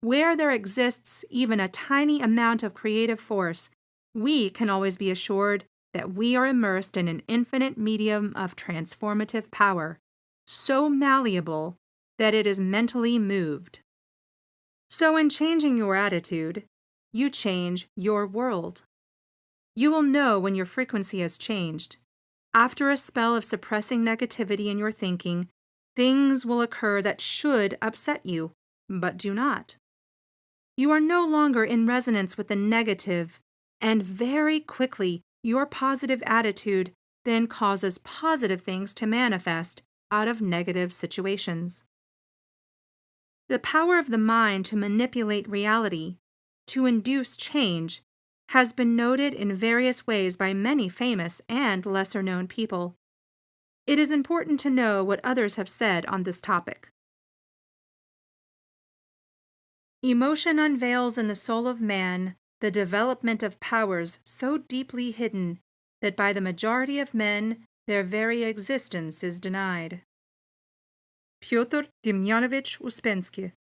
Where there exists even a tiny amount of creative force, we can always be assured that we are immersed in an infinite medium of transformative power, so malleable that it is mentally moved. So in changing your attitude, you change your world. You will know when your frequency has changed. After a spell of suppressing negativity in your thinking, things will occur that should upset you, but do not. You are no longer in resonance with the negative, and very quickly your positive attitude then causes positive things to manifest out of negative situations. The power of the mind to manipulate reality, to induce change, has been noted in various ways by many famous and lesser-known people. It is important to know what others have said on this topic. Emotion unveils in the soul of man the development of powers so deeply hidden that by the majority of men their very existence is denied. Pyotr Demyanovich Uspensky.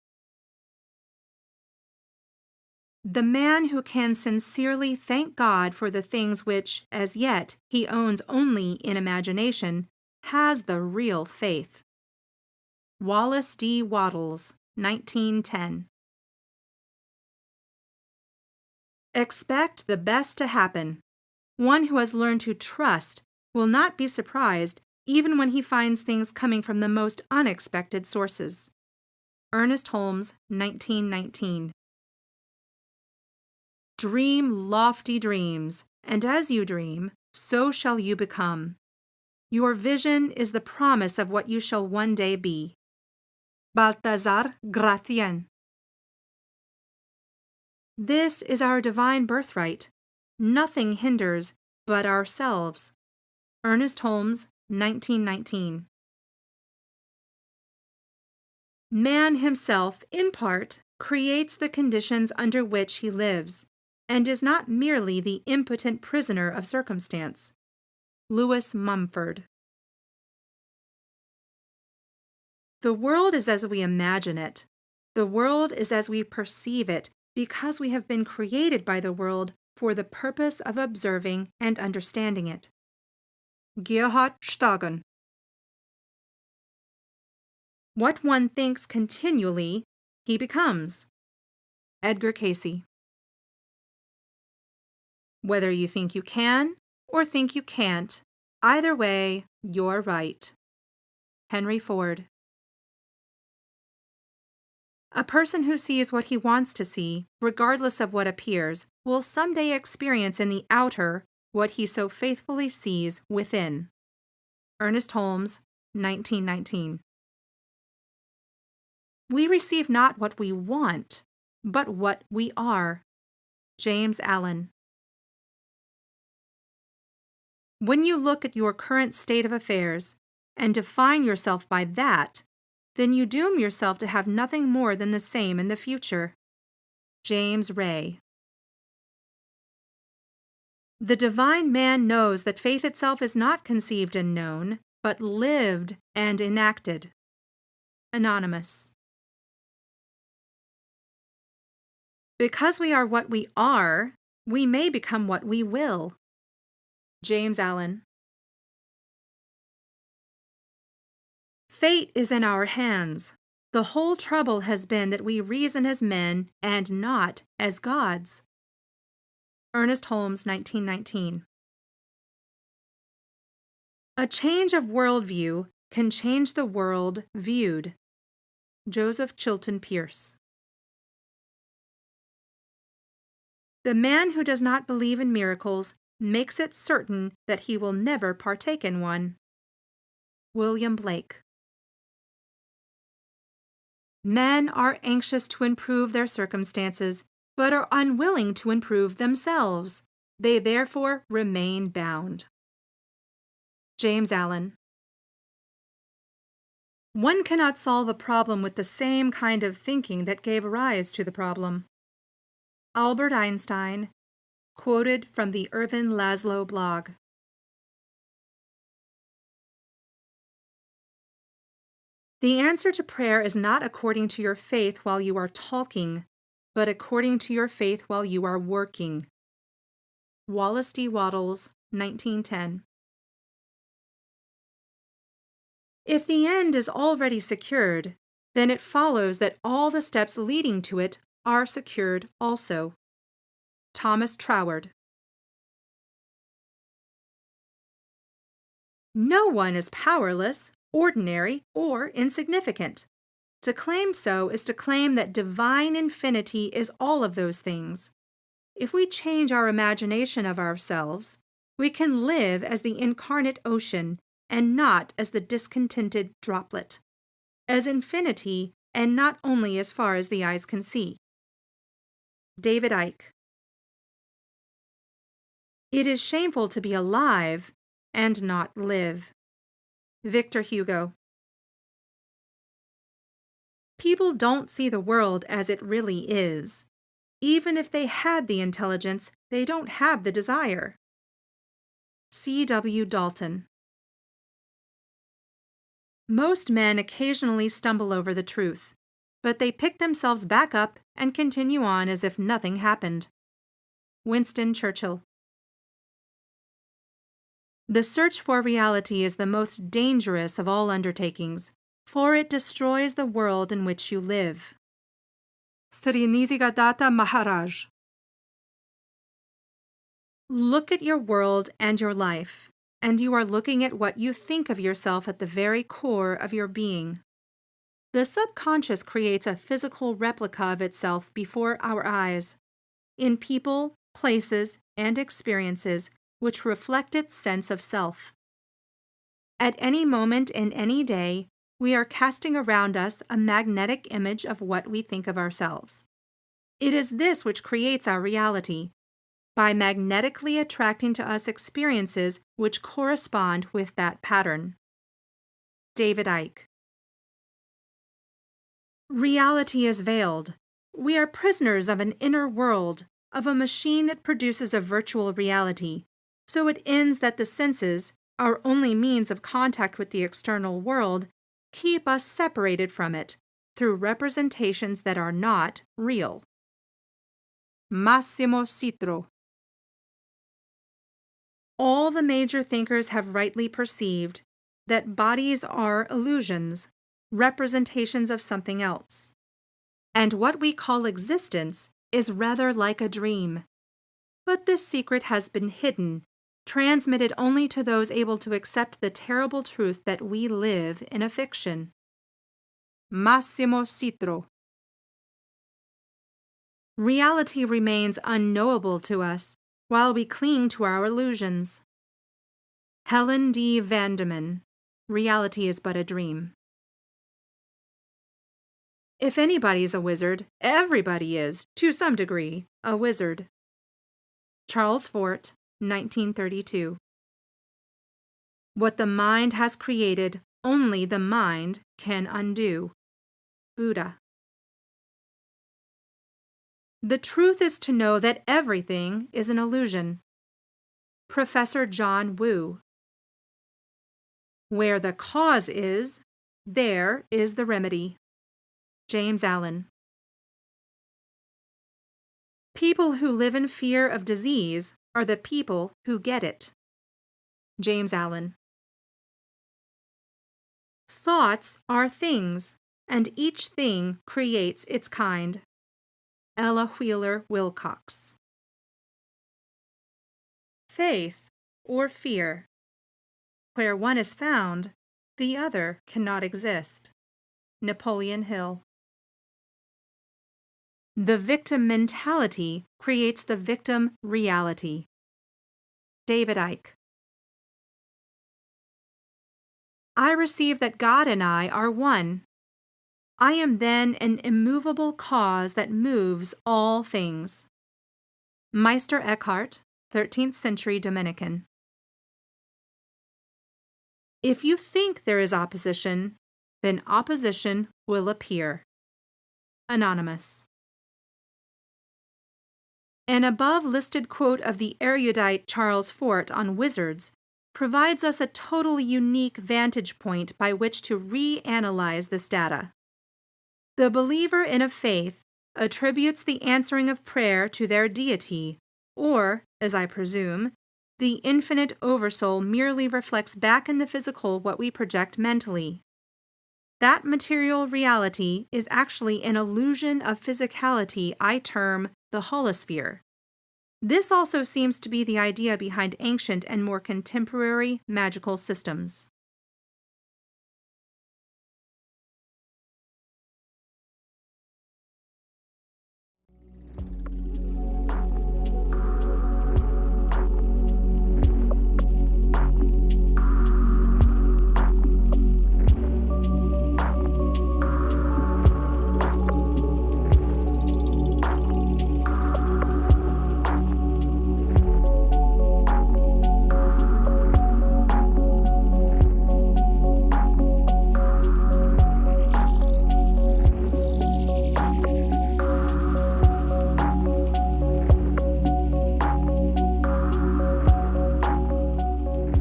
The man who can sincerely thank God for the things which, as yet, he owns only in imagination, has the real faith. Wallace D. Wattles, 1910. Expect the best to happen. One who has learned to trust will not be surprised even when he finds things coming from the most unexpected sources. Ernest Holmes, 1919. Dream lofty dreams, and as you dream, so shall you become. Your vision is the promise of what you shall one day be. Balthazar Gratien. This is our divine birthright. Nothing hinders but ourselves. Ernest Holmes, 1919. Man himself, in part, creates the conditions under which he lives, and is not merely the impotent prisoner of circumstance. Lewis Mumford. The world is as we imagine it. The world is as we perceive it, because we have been created by the world for the purpose of observing and understanding it. Gerhard Stagen. What one thinks continually, he becomes. Edgar Cayce. Whether you think you can or think you can't, either way, you're right. Henry Ford. A person who sees what he wants to see, regardless of what appears, will someday experience in the outer what he so faithfully sees within. Ernest Holmes, 1919. We receive not what we want, but what we are. James Allen. When you look at your current state of affairs and define yourself by that, then you doom yourself to have nothing more than the same in the future. James Ray. The divine man knows that faith itself is not conceived and known, but lived and enacted. Anonymous. Because we are what we are, we may become what we will. James Allen. Fate is in our hands. The whole trouble has been that we reason as men and not as gods. Ernest Holmes, 1919. A change of worldview can change the world viewed. Joseph Chilton Pearce. The man who does not believe in miracles makes it certain that he will never partake in one. William Blake. Men are anxious to improve their circumstances, but are unwilling to improve themselves. They therefore remain bound. James Allen. One cannot solve a problem with the same kind of thinking that gave rise to the problem. Albert Einstein, quoted from the Irvin Laszlo blog. The answer to prayer is not according to your faith while you are talking, but according to your faith while you are working. Wallace D. Wattles, 1910. If the end is already secured, then it follows that all the steps leading to it are secured also. Thomas Troward. No one is powerless, ordinary, or insignificant. To claim so is to claim that divine infinity is all of those things. If we change our imagination of ourselves, we can live as the incarnate ocean and not as the discontented droplet, as infinity and not only as far as the eyes can see. David Icke. It is shameful to be alive and not live. Victor Hugo. People don't see the world as it really is. Even if they had the intelligence, they don't have the desire. C.W. Dalton. Most men occasionally stumble over the truth, but they pick themselves back up and continue on as if nothing happened. Winston Churchill. The search for reality is the most dangerous of all undertakings, for it destroys the world in which you live. Sri Nisargadatta Maharaj. Look at your world and your life, and you are looking at what you think of yourself at the very core of your being. The subconscious creates a physical replica of itself before our eyes, in people, places, and experiences which reflect its sense of self. At any moment in any day, we are casting around us a magnetic image of what we think of ourselves. It is this which creates our reality, by magnetically attracting to us experiences which correspond with that pattern. David Icke. Reality is veiled. We are prisoners of an inner world, of a machine that produces a virtual reality. So it ends that the senses, our only means of contact with the external world, keep us separated from it through representations that are not real. Massimo Citro. All the major thinkers have rightly perceived that bodies are illusions, representations of something else. And what we call existence is rather like a dream. But this secret has been hidden, transmitted only to those able to accept the terrible truth that we live in a fiction. Massimo Citro. Reality remains unknowable to us while we cling to our illusions. Helen D. Vandeman. Reality is but a dream. If anybody's a wizard, everybody is, to some degree, a wizard. Charles Fort, 1932. What the mind has created, only the mind can undo. Buddha. The truth is to know that everything is an illusion. Professor John Woo. Where the cause is, there is the remedy. James Allen. People who live in fear of disease are the people who get it. James Allen. Thoughts are things, and each thing creates its kind. Ella Wheeler Wilcox. Faith, or fear. Where one is found, the other cannot exist. Napoleon Hill. The victim mentality creates the victim reality. David Icke. I receive that God and I are one. I am then an immovable cause that moves all things. Meister Eckhart, 13th century Dominican. If you think there is opposition, then opposition will appear. Anonymous. An above-listed quote of the erudite Charles Fort on wizards provides us a totally unique vantage point by which to reanalyze this data. The believer in a faith attributes the answering of prayer to their deity, or, as I presume, the infinite oversoul merely reflects back in the physical what we project mentally. That material reality is actually an illusion of physicality I term the holosphere. This also seems to be the idea behind ancient and more contemporary magical systems.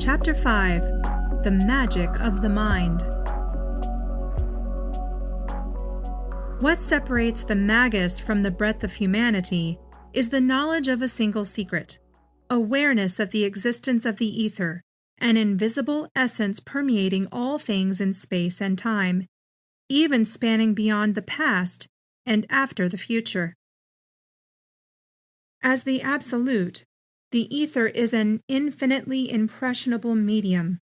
Chapter 5. The Magic of the Mind. What separates the magus from the breadth of humanity is the knowledge of a single secret, awareness of the existence of the ether, an invisible essence permeating all things in space and time, even spanning beyond the past and after the future. As the absolute, the ether is an infinitely impressionable medium,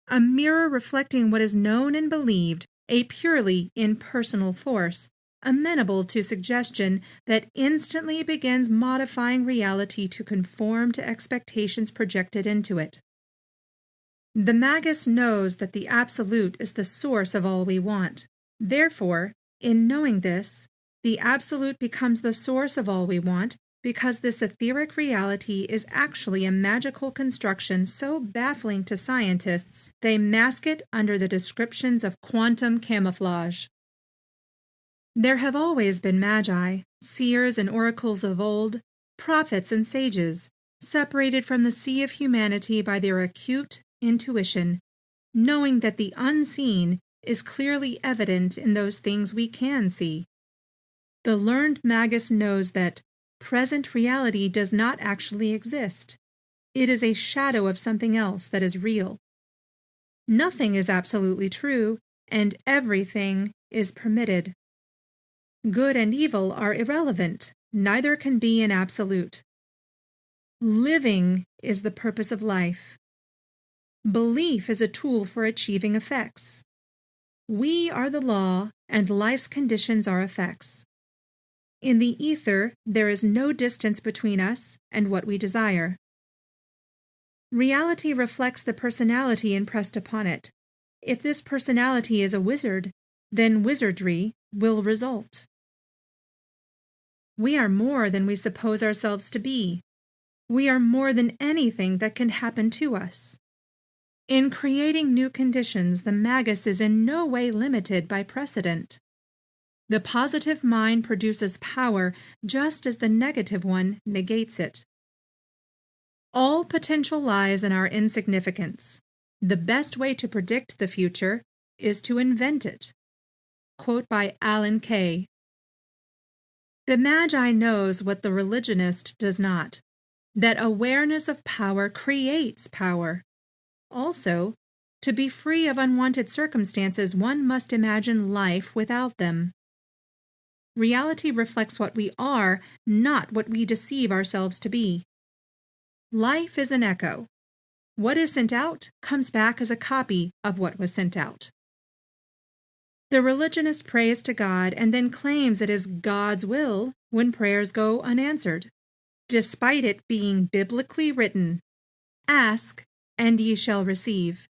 a mirror reflecting what is known and believed, a purely impersonal force, amenable to suggestion that instantly begins modifying reality to conform to expectations projected into it. The magus knows that the absolute is the source of all we want. Therefore, in knowing this, the absolute becomes the source of all we want, because this etheric reality is actually a magical construction so baffling to scientists, they mask it under the descriptions of quantum camouflage. There have always been magi, seers and oracles of old, prophets and sages, separated from the sea of humanity by their acute intuition, knowing that the unseen is clearly evident in those things we can see. The learned magus knows that present reality does not actually exist. It is a shadow of something else that is real. Nothing is absolutely true, and everything is permitted. Good and evil are irrelevant, neither can be an absolute. Living is the purpose of life. Belief is a tool for achieving effects. We are the law, and life's conditions are effects. In the ether, there is no distance between us and what we desire. Reality reflects the personality impressed upon it. If this personality is a wizard, then wizardry will result. We are more than we suppose ourselves to be. We are more than anything that can happen to us. In creating new conditions, the magus is in no way limited by precedent. The positive mind produces power just as the negative one negates it. All potential lies in our insignificance. The best way to predict the future is to invent it. Quote by Alan Kay. The Magi knows what the religionist does not, that awareness of power creates power. Also, to be free of unwanted circumstances, one must imagine life without them. Reality reflects what we are, not what we deceive ourselves to be. Life is an echo. What is sent out comes back as a copy of what was sent out. The religionist prays to God and then claims it is God's will when prayers go unanswered, despite it being biblically written, "Ask, and ye shall receive."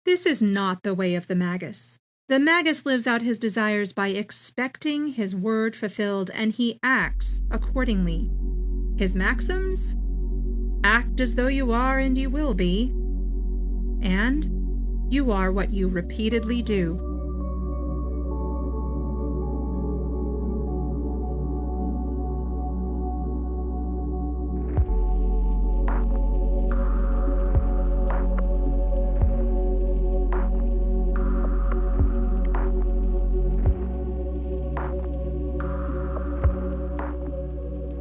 This is not the way of the magus. The magus lives out his desires by expecting his word fulfilled, and he acts accordingly. His maxims? Act as though you are and you will be. And You are what you repeatedly do.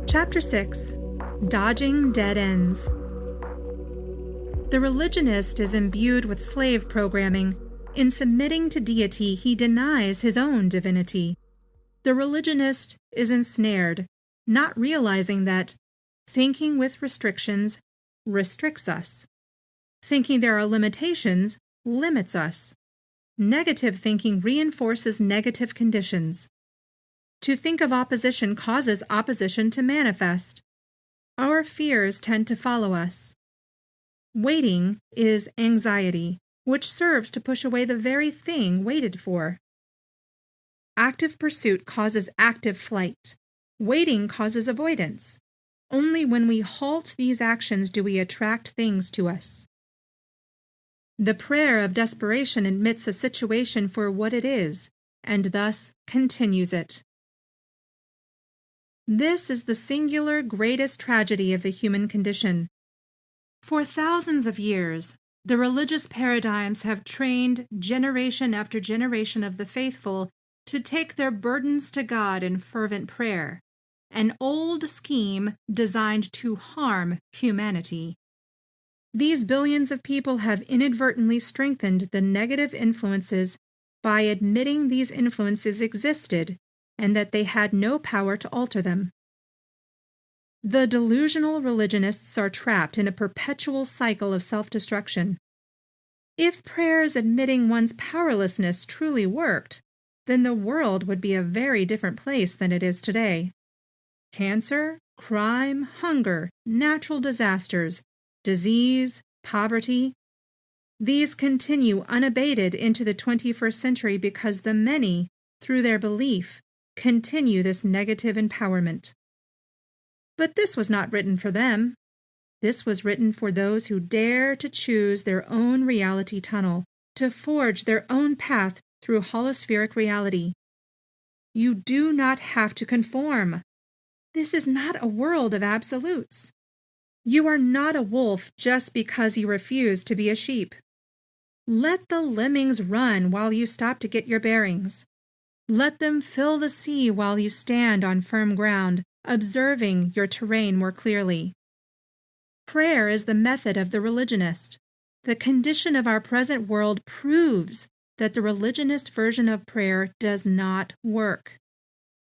Chapter 6. Dodging Dead Ends. The religionist is imbued with slave programming. In submitting to deity, he denies his own divinity. The religionist is ensnared, not realizing that thinking with restrictions restricts us. Thinking there are limitations limits us. Negative thinking reinforces negative conditions. To think of opposition causes opposition to manifest. Our fears tend to follow us. Waiting is anxiety, which serves to push away the very thing waited for. Active pursuit causes active flight. Waiting causes avoidance. Only when we halt these actions do we attract things to us. The prayer of desperation admits a situation for what it is, and thus continues it. This is the singular greatest tragedy of the human condition. For thousands of years, the religious paradigms have trained generation after generation of the faithful to take their burdens to God in fervent prayer, an old scheme designed to harm humanity. These billions of people have inadvertently strengthened the negative influences by admitting these influences existed and that they had no power to alter them. The delusional religionists are trapped in a perpetual cycle of self-destruction. If prayers admitting one's powerlessness truly worked, then the world would be a very different place than it is today. Cancer, crime, hunger, natural disasters, disease, poverty, these continue unabated into the 21st century because the many, through their belief, continue this negative empowerment. But this was not written for them. This was written for those who dare to choose their own reality tunnel, to forge their own path through holospheric reality. You do not have to conform. This is not a world of absolutes. You are not a wolf just because you refuse to be a sheep. Let the lemmings run while you stop to get your bearings. Let them fill the sea while you stand on firm ground, observing your terrain more clearly. Prayer is the method of the religionist. The condition of our present world proves that the religionist version of prayer does not work.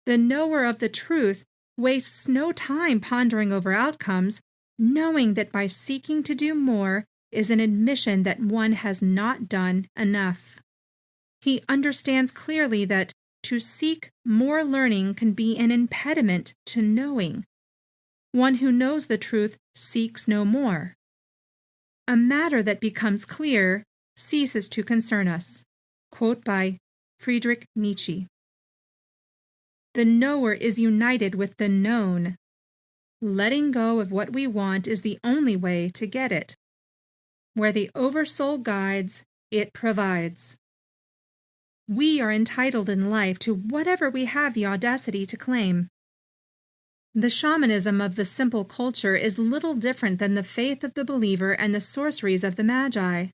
The knower of the truth wastes no time pondering over outcomes, knowing that by seeking to do more is an admission that one has not done enough. He understands clearly that to seek more learning can be an impediment to knowing. One who knows the truth seeks no more. A matter that becomes clear ceases to concern us. Quote by Friedrich Nietzsche. The knower is united with the known. Letting go of what we want is the only way to get it. Where the Oversoul guides, it provides. We are entitled in life to whatever we have the audacity to claim. The shamanism of the simple culture is little different than the faith of the believer and the sorceries of the magi.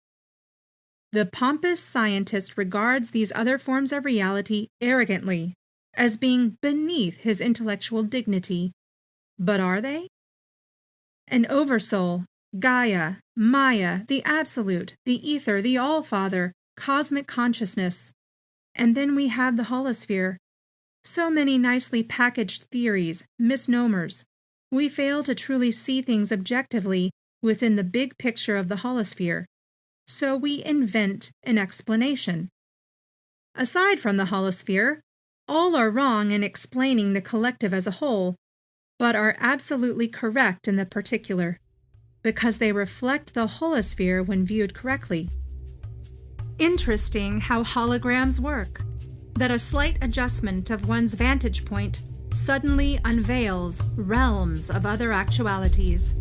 The pompous scientist regards these other forms of reality arrogantly, as being beneath his intellectual dignity. But are they? An Oversoul, Gaia, Maya, the Absolute, the Ether, the All-Father, cosmic consciousness. And then we have the holosphere. So many nicely packaged theories, misnomers. We fail to truly see things objectively within the big picture of the holosphere. So we invent an explanation. Aside from the holosphere, all are wrong in explaining the collective as a whole, but are absolutely correct in the particular, because they reflect the holosphere when viewed correctly. Interesting how holograms work, that a slight adjustment of one's vantage point suddenly unveils realms of other actualities.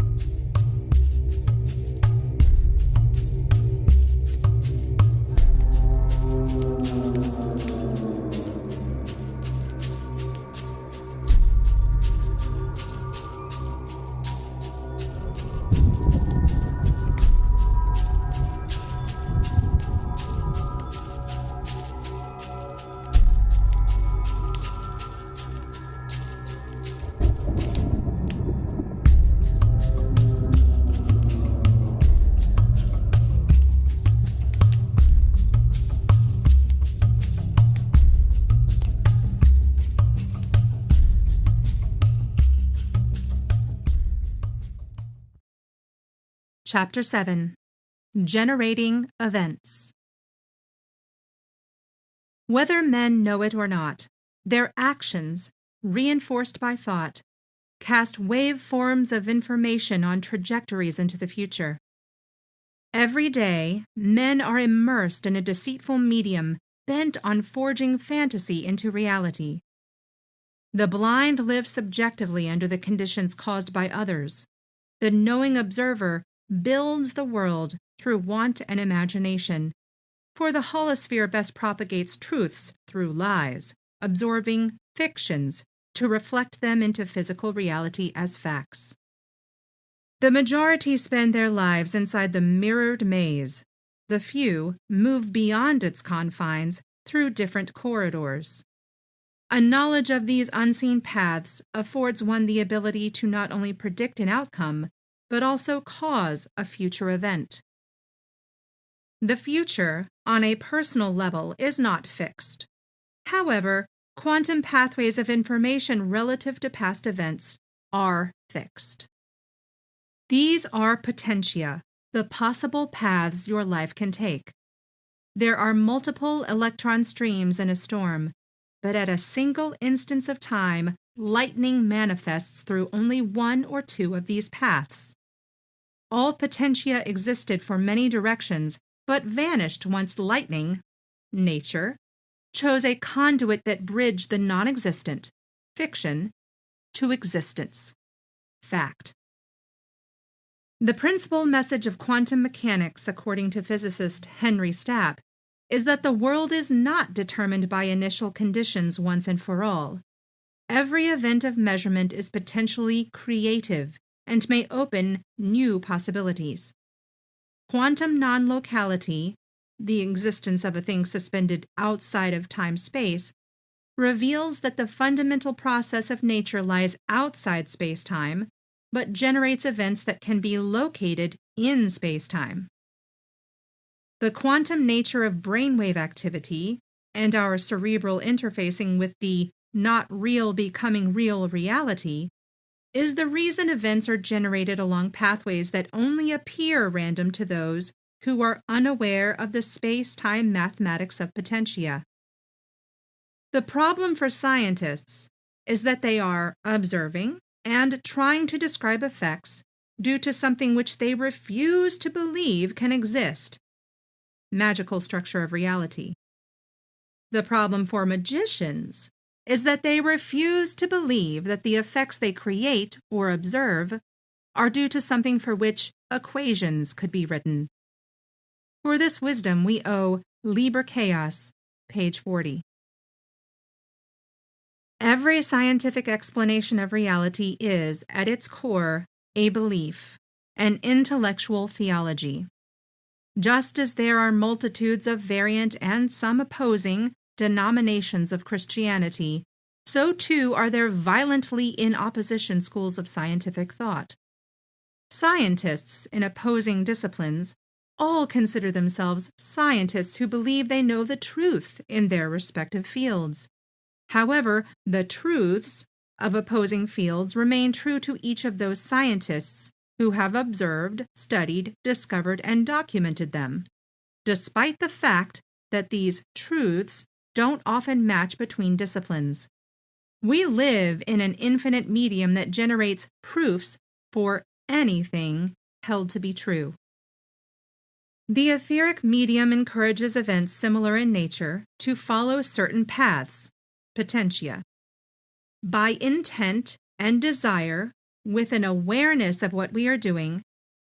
Chapter 7. Generating Events. Whether men know it or not, their actions, reinforced by thought, cast waveforms of information on trajectories into the future. Every day, men are immersed in a deceitful medium bent on forging fantasy into reality. The blind live subjectively under the conditions caused by others. The knowing observer builds the world through want and imagination, for the holosphere best propagates truths through lies, absorbing fictions to reflect them into physical reality as facts. The majority spend their lives inside the mirrored maze. The few move beyond its confines through different corridors. A knowledge of these unseen paths affords one the ability to not only predict an outcome, but also cause a future event. The future, on a personal level, is not fixed. However, quantum pathways of information relative to past events are fixed. These are potentia, the possible paths your life can take. There are multiple electron streams in a storm, but at a single instance of time, lightning manifests through only one or two of these paths. All potentia existed for many directions, but vanished once lightning, nature, chose a conduit that bridged the non-existent, fiction, to existence, fact. The principal message of quantum mechanics, according to physicist Henry Stapp, is that the world is not determined by initial conditions once and for all. Every event of measurement is potentially creative and may open new possibilities. Quantum non-locality, the existence of a thing suspended outside of time-space, reveals that the fundamental process of nature lies outside space-time, but generates events that can be located in space-time. The quantum nature of brainwave activity and our cerebral interfacing with the not real becoming real reality is the reason events are generated along pathways that only appear random to those who are unaware of the space-time mathematics of potentia. The problem for scientists is that they are observing and trying to describe effects due to something which they refuse to believe can exist, magical structure of reality. The problem for magicians is that they refuse to believe that the effects they create or observe are due to something for which equations could be written. For this wisdom we owe Liber Chaos, page 40. Every scientific explanation of reality is, at its core, a belief, an intellectual theology. Just as there are multitudes of variant and some opposing denominations of Christianity, so too are there violently in opposition schools of scientific thought. Scientists in opposing disciplines all consider themselves scientists who believe they know the truth in their respective fields. However, the truths of opposing fields remain true to each of those scientists who have observed, studied, discovered, and documented them, despite the fact that these truths don't often match between disciplines. We live in an infinite medium that generates proofs for anything held to be true. The etheric medium encourages events similar in nature to follow certain paths, potentia. By intent and desire, with an awareness of what we are doing,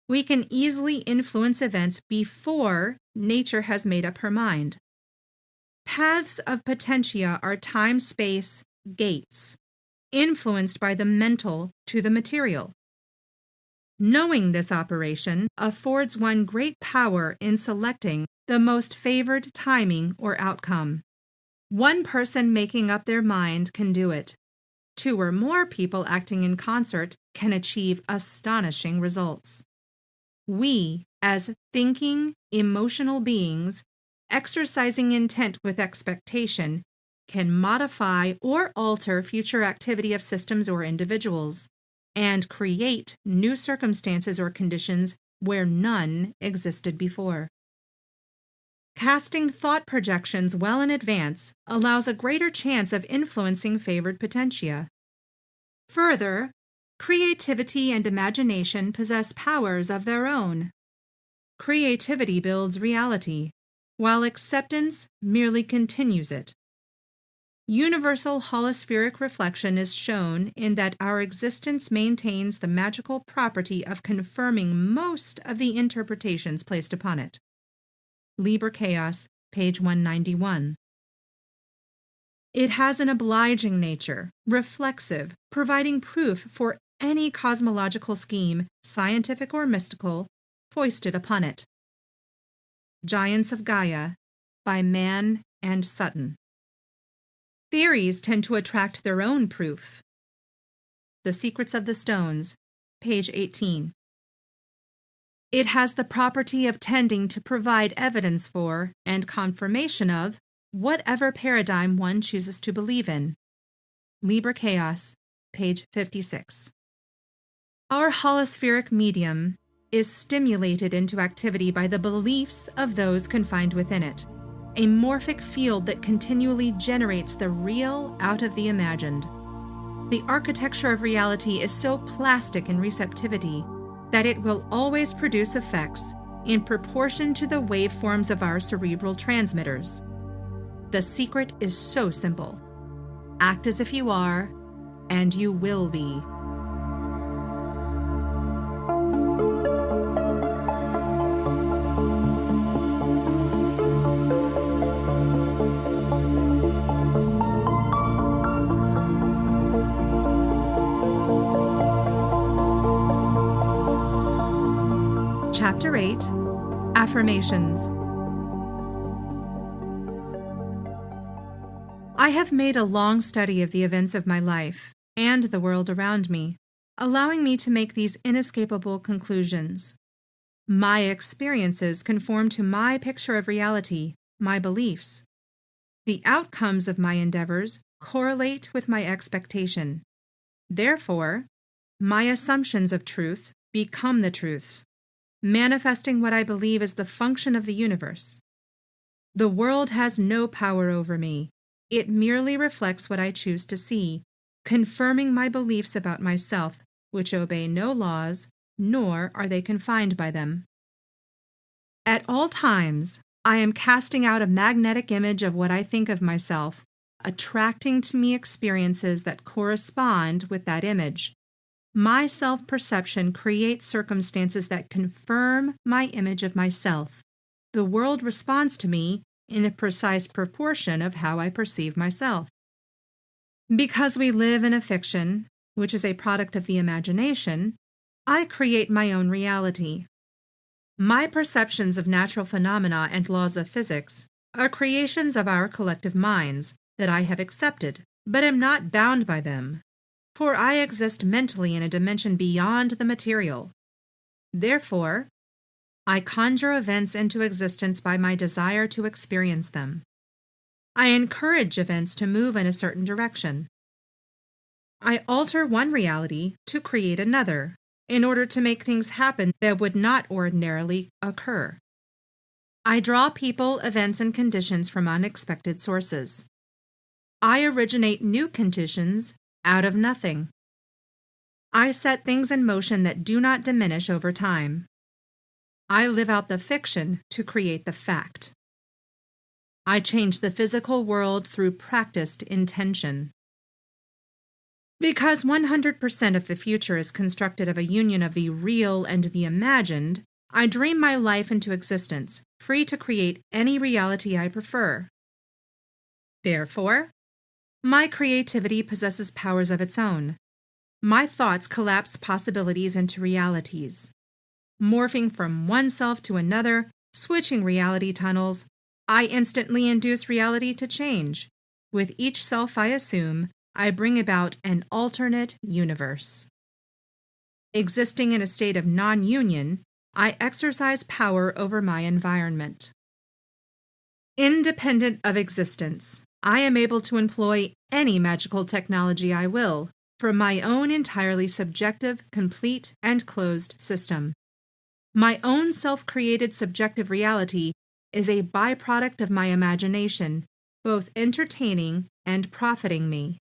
we can easily influence events before nature has made up her mind. Paths of potentia are time-space gates, influenced by the mental to the material. Knowing this operation affords one great power in selecting the most favored timing or outcome. One person making up their mind can do it. Two or more people acting in concert can achieve astonishing results. We, as thinking, emotional beings, exercising intent with expectation, can modify or alter future activity of systems or individuals, and create new circumstances or conditions where none existed before. Casting thought projections well in advance allows a greater chance of influencing favored potentia. Further, creativity and imagination possess powers of their own. Creativity builds reality, while acceptance merely continues it. Universal holospheric reflection is shown in that our existence maintains the magical property of confirming most of the interpretations placed upon it. Liber Chaos, page 191. It has an obliging nature, reflexive, providing proof for any cosmological scheme, scientific or mystical, foisted upon it. Giants of Gaia, by Mann and Sutton. Theories tend to attract their own proof. The Secrets of the Stones, page 18. It has the property of tending to provide evidence for and confirmation of whatever paradigm one chooses to believe in. Liber Chaos, page 56. Our holospheric medium is stimulated into activity by the beliefs of those confined within it, a morphic field that continually generates the real out of the imagined. The architecture of reality is so plastic in receptivity that it will always produce effects in proportion to the waveforms of our cerebral transmitters. The secret is so simple. Act as if you are, and you will be. Chapter 8, Affirmations. I have made a long study of the events of my life and the world around me, allowing me to make these inescapable conclusions. My experiences conform to my picture of reality, my beliefs. The outcomes of my endeavors correlate with my expectation. Therefore, my assumptions of truth become the truth, manifesting what I believe is the function of the universe. The world has no power over me. It merely reflects what I choose to see, confirming my beliefs about myself, which obey no laws, nor are they confined by them. At all times, I am casting out a magnetic image of what I think of myself, attracting to me experiences that correspond with that image. My self-perception creates circumstances that confirm my image of myself. The world responds to me in the precise proportion of how I perceive myself. Because we live in a fiction, which is a product of the imagination, I create my own reality. My perceptions of natural phenomena and laws of physics are creations of our collective minds that I have accepted, but am not bound by them. For I exist mentally in a dimension beyond the material. Therefore, I conjure events into existence by my desire to experience them. I encourage events to move in a certain direction. I alter one reality to create another, in order to make things happen that would not ordinarily occur. I draw people, events, and conditions from unexpected sources. I originate new conditions out of nothing. I set things in motion that do not diminish over time. I live out the fiction to create the fact. I change the physical world through practiced intention. Because 100% of the future is constructed of a union of the real and the imagined, I dream my life into existence, free to create any reality I prefer. Therefore, my creativity possesses powers of its own. My thoughts collapse possibilities into realities. Morphing from one self to another, switching reality tunnels, I instantly induce reality to change. With each self I assume, I bring about an alternate universe. Existing in a state of non-union, I exercise power over my environment. Independent of existence, I am able to employ any magical technology I will for my own entirely subjective, complete, and closed system. My own self-created subjective reality is a byproduct of my imagination, both entertaining and profiting me.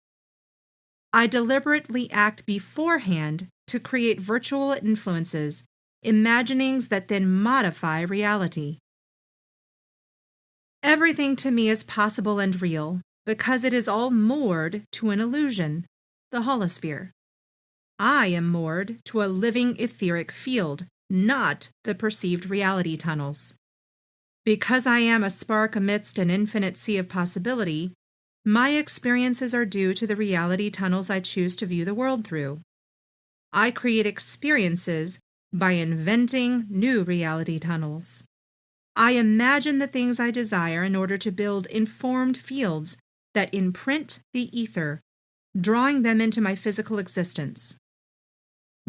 I deliberately act beforehand to create virtual influences, imaginings that then modify reality. Everything to me is possible and real because it is all moored to an illusion, the holosphere. I am moored to a living etheric field, not the perceived reality tunnels. Because I am a spark amidst an infinite sea of possibility, my experiences are due to the reality tunnels I choose to view the world through. I create experiences by inventing new reality tunnels. I imagine the things I desire in order to build informed fields that imprint the ether, drawing them into my physical existence.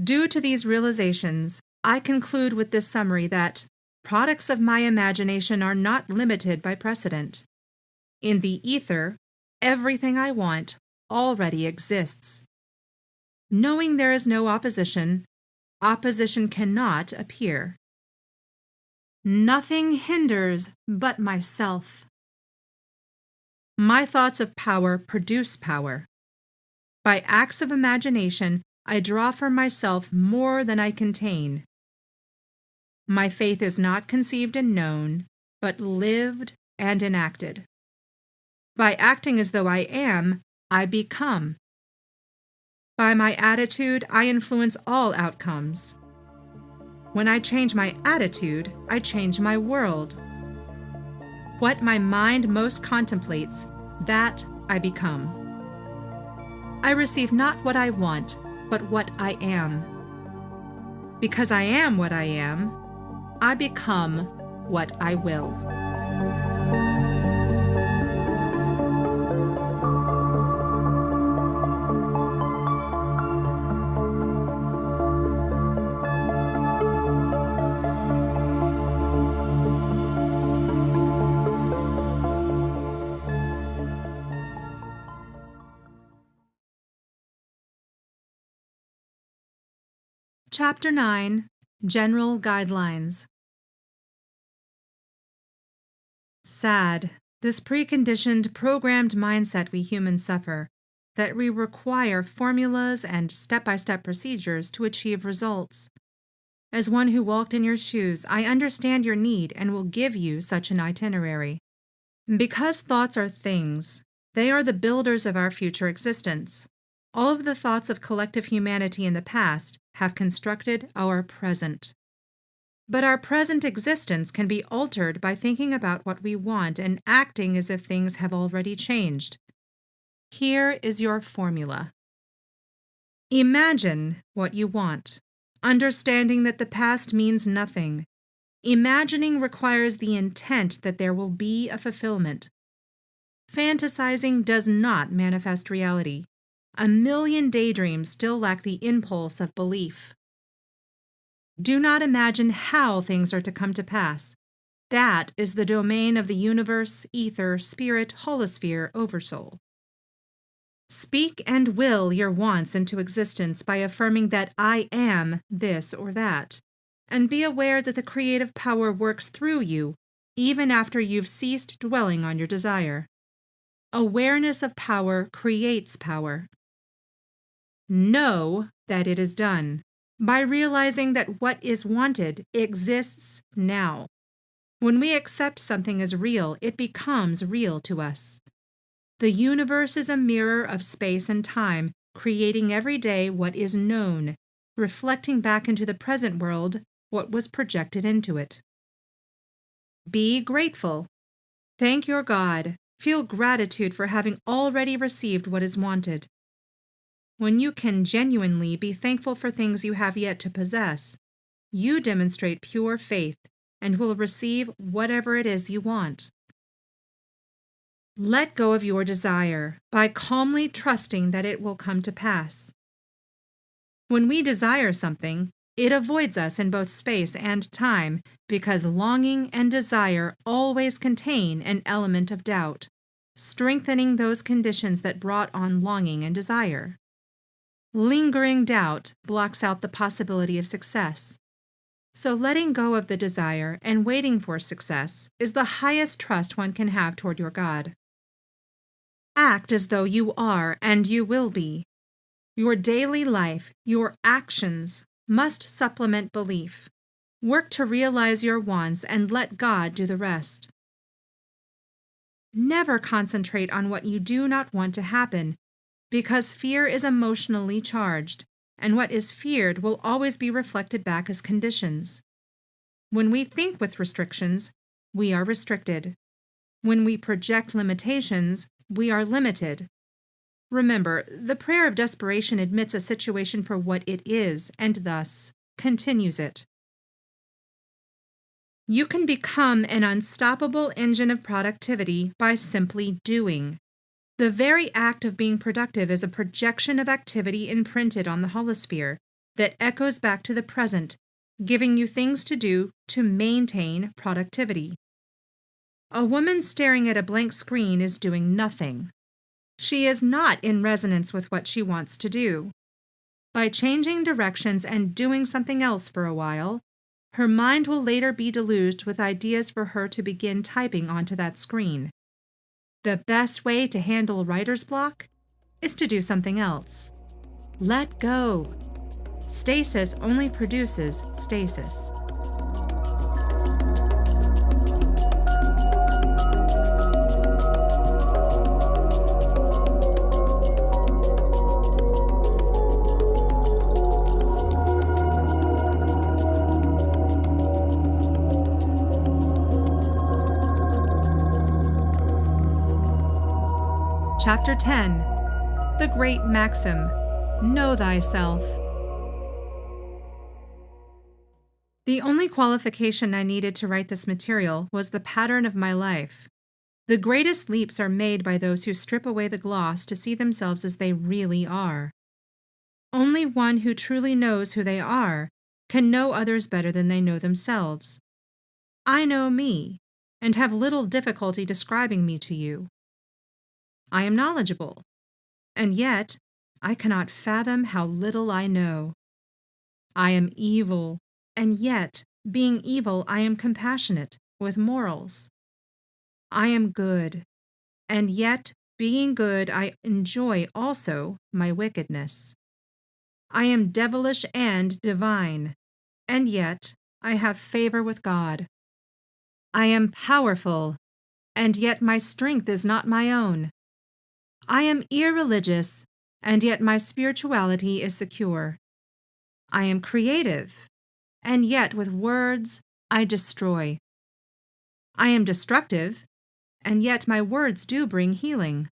Due to these realizations, I conclude with this summary that products of my imagination are not limited by precedent. In the ether, everything I want already exists. Knowing there is no opposition, opposition cannot appear. Nothing hinders but myself. My thoughts of power produce power. By acts of imagination, I draw for myself more than I contain. My faith is not conceived and known, but lived and enacted. By acting as though I am, I become. By my attitude, I influence all outcomes. When I change my attitude, I change my world. What my mind most contemplates, that I become. I receive not what I want, but what I am. Because I am what I am, I become what I will. Chapter 9, General Guidelines. Sad, this preconditioned, programmed mindset we humans suffer, that we require formulas and step-by-step procedures to achieve results. As one who walked in your shoes, I understand your need and will give you such an itinerary. Because thoughts are things, they are the builders of our future existence. All of the thoughts of collective humanity in the past have constructed our present. But our present existence can be altered by thinking about what we want and acting as if things have already changed. Here is your formula. Imagine what you want, understanding that the past means nothing. Imagining requires the intent that there will be a fulfillment. Fantasizing does not manifest reality. A million daydreams still lack the impulse of belief. Do not imagine how things are to come to pass. That is the domain of the universe, ether, spirit, holosphere, oversoul. Speak and will your wants into existence by affirming that I am this or that, and be aware that the creative power works through you even after you've ceased dwelling on your desire. Awareness of power creates power. Know that it is done by realizing that what is wanted exists now. When we accept something as real, it becomes real to us. The universe is a mirror of space and time, creating every day what is known, reflecting back into the present world what was projected into it. Be grateful. Thank your God. Feel gratitude for having already received what is wanted. When you can genuinely be thankful for things you have yet to possess, you demonstrate pure faith and will receive whatever it is you want. Let go of your desire by calmly trusting that it will come to pass. When we desire something, it avoids us in both space and time because longing and desire always contain an element of doubt, strengthening those conditions that brought on longing and desire. Lingering doubt blocks out the possibility of success. So letting go of the desire and waiting for success is the highest trust one can have toward your God. Act as though you are and you will be. Your daily life, your actions, must supplement belief. Work to realize your wants and let God do the rest. Never concentrate on what you do not want to happen, because fear is emotionally charged, and what is feared will always be reflected back as conditions. When we think with restrictions, we are restricted. When we project limitations, we are limited. Remember, the prayer of desperation admits a situation for what it is, and thus continues it. You can become an unstoppable engine of productivity by simply doing. The very act of being productive is a projection of activity imprinted on the holosphere that echoes back to the present, giving you things to do to maintain productivity. A woman staring at a blank screen is doing nothing. She is not in resonance with what she wants to do. By changing directions and doing something else for a while, her mind will later be deluged with ideas for her to begin typing onto that screen. The best way to handle writer's block is to do something else. Let go. Stasis only produces stasis. Chapter 10. The Great Maxim. Know thyself. The only qualification I needed to write this material was the pattern of my life. The greatest leaps are made by those who strip away the gloss to see themselves as they really are. Only one who truly knows who they are can know others better than they know themselves. I know me, and have little difficulty describing me to you. I am knowledgeable, and yet I cannot fathom how little I know. I am evil, and yet, being evil, I am compassionate, with morals. I am good, and yet, being good, I enjoy also my wickedness. I am devilish and divine, and yet I have favor with God. I am powerful, and yet my strength is not my own. I am irreligious, and yet my spirituality is secure. I am creative, and yet with words I destroy. I am destructive, and yet my words do bring healing.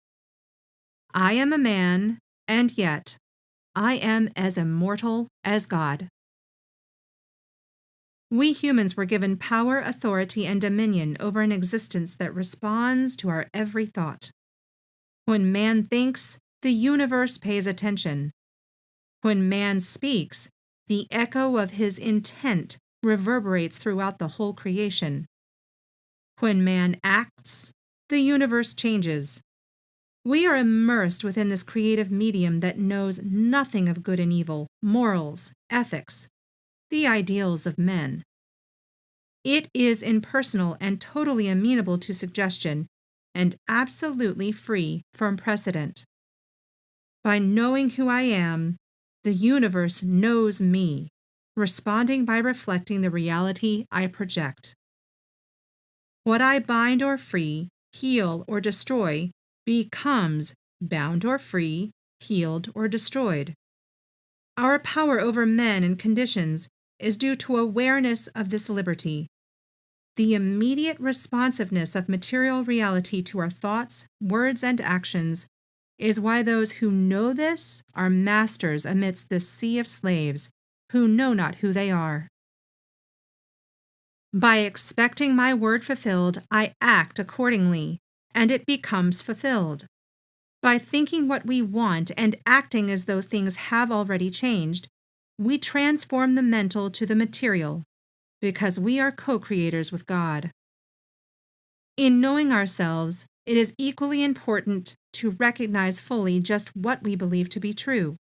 I am a man, and yet I am as immortal as God. We humans were given power, authority, and dominion over an existence that responds to our every thought. When man thinks, the universe pays attention. When man speaks, the echo of his intent reverberates throughout the whole creation. When man acts, the universe changes. We are immersed within this creative medium that knows nothing of good and evil, morals, ethics, the ideals of men. It is impersonal and totally amenable to suggestion, and absolutely free from precedent. By knowing who I am, the universe knows me, responding by reflecting the reality I project. What I bind or free, heal or destroy, becomes bound or free, healed or destroyed. Our power over men and conditions is due to awareness of this liberty. The immediate responsiveness of material reality to our thoughts, words, and actions is why those who know this are masters amidst this sea of slaves who know not who they are. By expecting my word fulfilled, I act accordingly, and it becomes fulfilled. By thinking what we want and acting as though things have already changed, we transform the mental to the material, because we are co-creators with God. In knowing ourselves, it is equally important to recognize fully just what we believe to be true.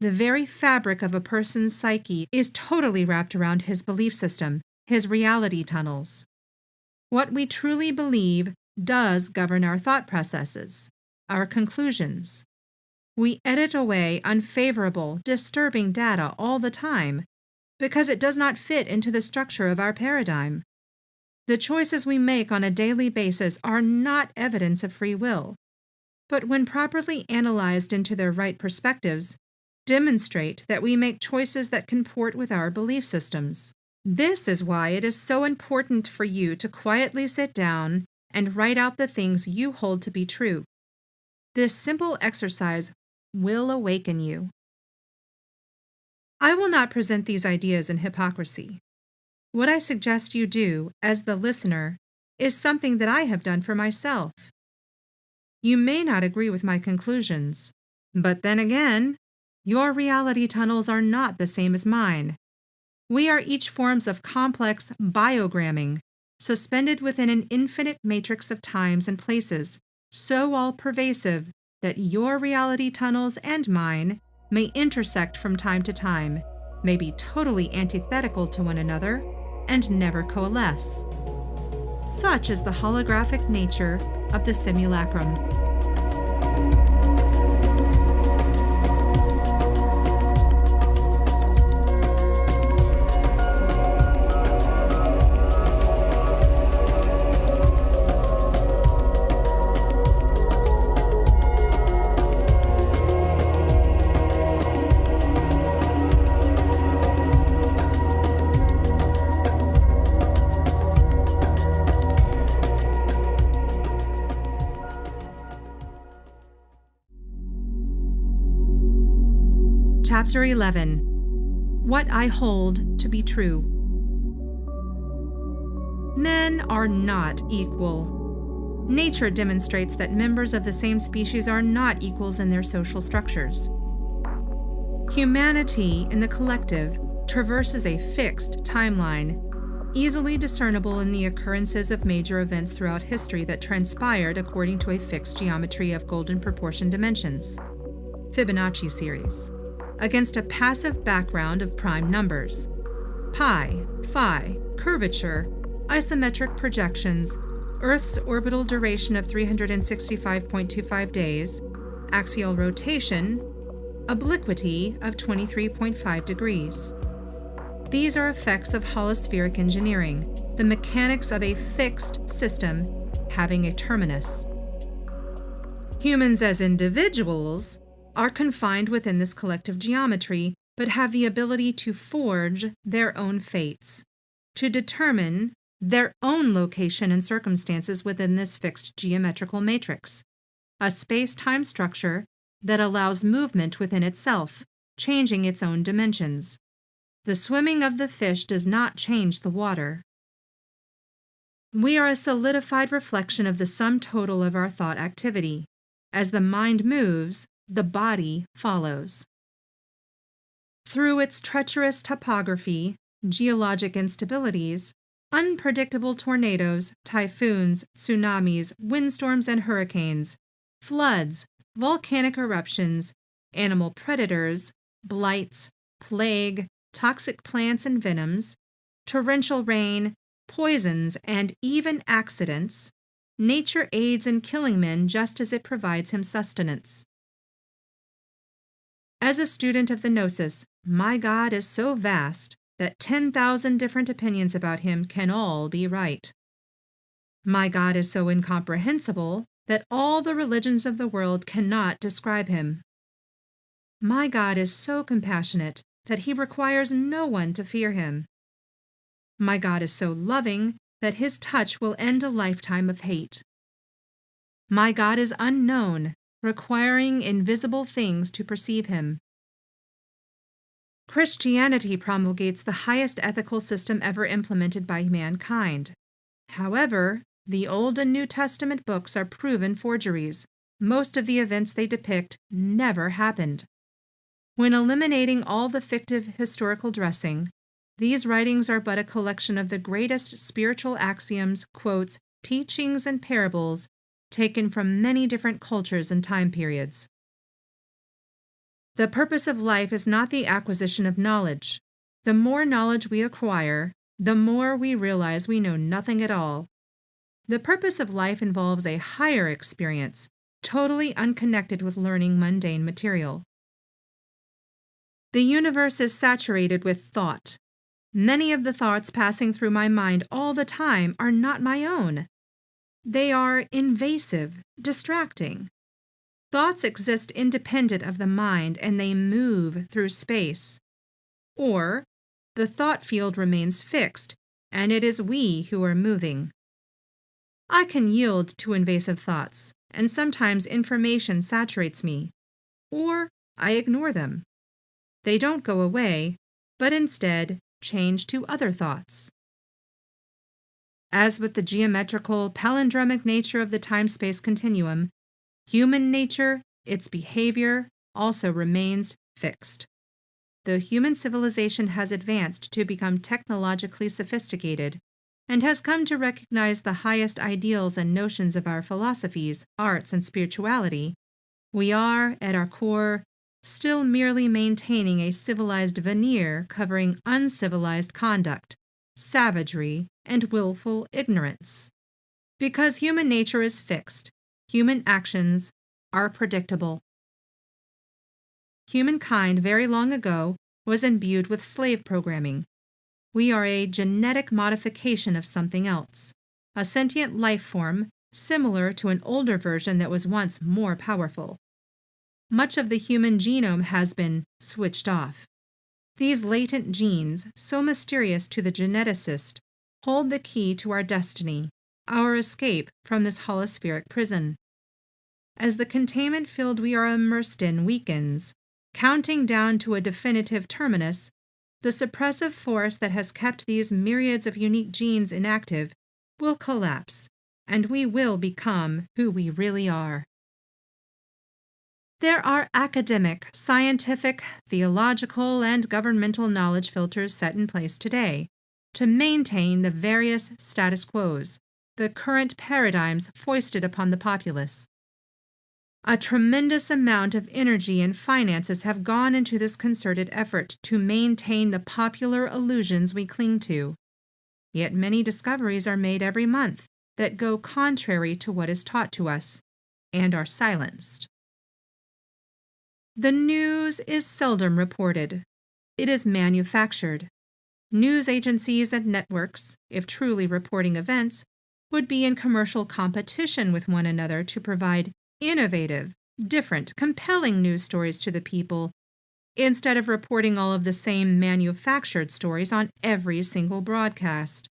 The very fabric of a person's psyche is totally wrapped around his belief system, his reality tunnels. What we truly believe does govern our thought processes, our conclusions. We edit away unfavorable, disturbing data all the time because it does not fit into the structure of our paradigm. The choices we make on a daily basis are not evidence of free will, but when properly analyzed into their right perspectives, demonstrate that we make choices that comport with our belief systems. This is why it is so important for you to quietly sit down and write out the things you hold to be true. This simple exercise will awaken you. I will not present these ideas in hypocrisy. What I suggest you do, as the listener, is something that I have done for myself. You may not agree with my conclusions, but then again, your reality tunnels are not the same as mine. We are each forms of complex biogramming, suspended within an infinite matrix of times and places, so all-pervasive that your reality tunnels and mine may intersect from time to time, may be totally antithetical to one another, and never coalesce. Such is the holographic nature of the simulacrum. Chapter 11. What I Hold to be True. Men are not equal. Nature demonstrates that members of the same species are not equals in their social structures. Humanity in the collective traverses a fixed timeline, easily discernible in the occurrences of major events throughout history that transpired according to a fixed geometry of golden proportion dimensions. Fibonacci series. Against a passive background of prime numbers. Pi, phi, curvature, isometric projections, Earth's orbital duration of 365.25 days, axial rotation, obliquity of 23.5 degrees. These are effects of holospheric engineering, the mechanics of a fixed system having a terminus. Humans as individuals are confined within this collective geometry, but have the ability to forge their own fates, to determine their own location and circumstances within this fixed geometrical matrix, a space-time structure that allows movement within itself, changing its own dimensions. The swimming of the fish does not change the water. We are a solidified reflection of the sum total of our thought activity. As the mind moves, the body follows. Through its treacherous topography, geologic instabilities, unpredictable tornadoes, typhoons, tsunamis, windstorms and hurricanes, floods, volcanic eruptions, animal predators, blights, plague, toxic plants and venoms, torrential rain, poisons, and even accidents, nature aids in killing men just as it provides him sustenance. As a student of the Gnosis, my God is so vast that 10,000 different opinions about him can all be right. My God is so incomprehensible that all the religions of the world cannot describe him. My God is so compassionate that he requires no one to fear him. My God is so loving that his touch will end a lifetime of hate. My God is unknown, requiring invisible things to perceive him. Christianity promulgates the highest ethical system ever implemented by mankind. However, the Old and New Testament books are proven forgeries. Most of the events they depict never happened. When eliminating all the fictive historical dressing, these writings are but a collection of the greatest spiritual axioms, quotes, teachings, and parables taken from many different cultures and time periods. The purpose of life is not the acquisition of knowledge. The more knowledge we acquire, the more we realize we know nothing at all. The purpose of life involves a higher experience, totally unconnected with learning mundane material. The universe is saturated with thought. Many of the thoughts passing through my mind all the time are not my own. They are invasive, distracting. Thoughts exist independent of the mind and they move through space. Or, the thought field remains fixed, and it is we who are moving. I can yield to invasive thoughts, and sometimes information saturates me, or I ignore them. They don't go away, but instead change to other thoughts. As with the geometrical, palindromic nature of the time-space continuum, human nature, its behavior, also remains fixed. Though human civilization has advanced to become technologically sophisticated and has come to recognize the highest ideals and notions of our philosophies, arts, and spirituality, we are, at our core, still merely maintaining a civilized veneer covering uncivilized conduct, savagery, and willful ignorance. Because human nature is fixed, human actions are predictable. Humankind very long ago was imbued with slave programming. We are a genetic modification of something else, a sentient life form similar to an older version that was once more powerful. Much of the human genome has been switched off. These latent genes, so mysterious to the geneticist, hold the key to our destiny, our escape from this holospheric prison. As the containment field we are immersed in weakens, counting down to a definitive terminus, the suppressive force that has kept these myriads of unique genes inactive will collapse, and we will become who we really are. There are academic, scientific, theological, and governmental knowledge filters set in place today to maintain the various status quos, the current paradigms foisted upon the populace. A tremendous amount of energy and finances have gone into this concerted effort to maintain the popular illusions we cling to. Yet many discoveries are made every month that go contrary to what is taught to us, and are silenced. The news is seldom reported. It is manufactured. News agencies and networks, if truly reporting events, would be in commercial competition with one another to provide innovative, different, compelling news stories to the people, instead of reporting all of the same manufactured stories on every single broadcast.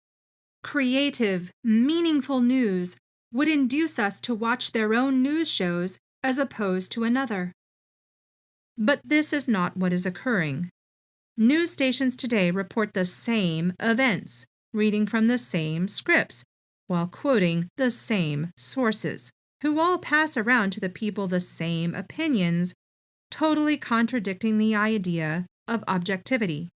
Creative, meaningful news would induce us to watch their own news shows as opposed to another. But this is not what is occurring. News stations today report the same events, reading from the same scripts, while quoting the same sources, who all pass around to the people the same opinions, totally contradicting the idea of objectivity.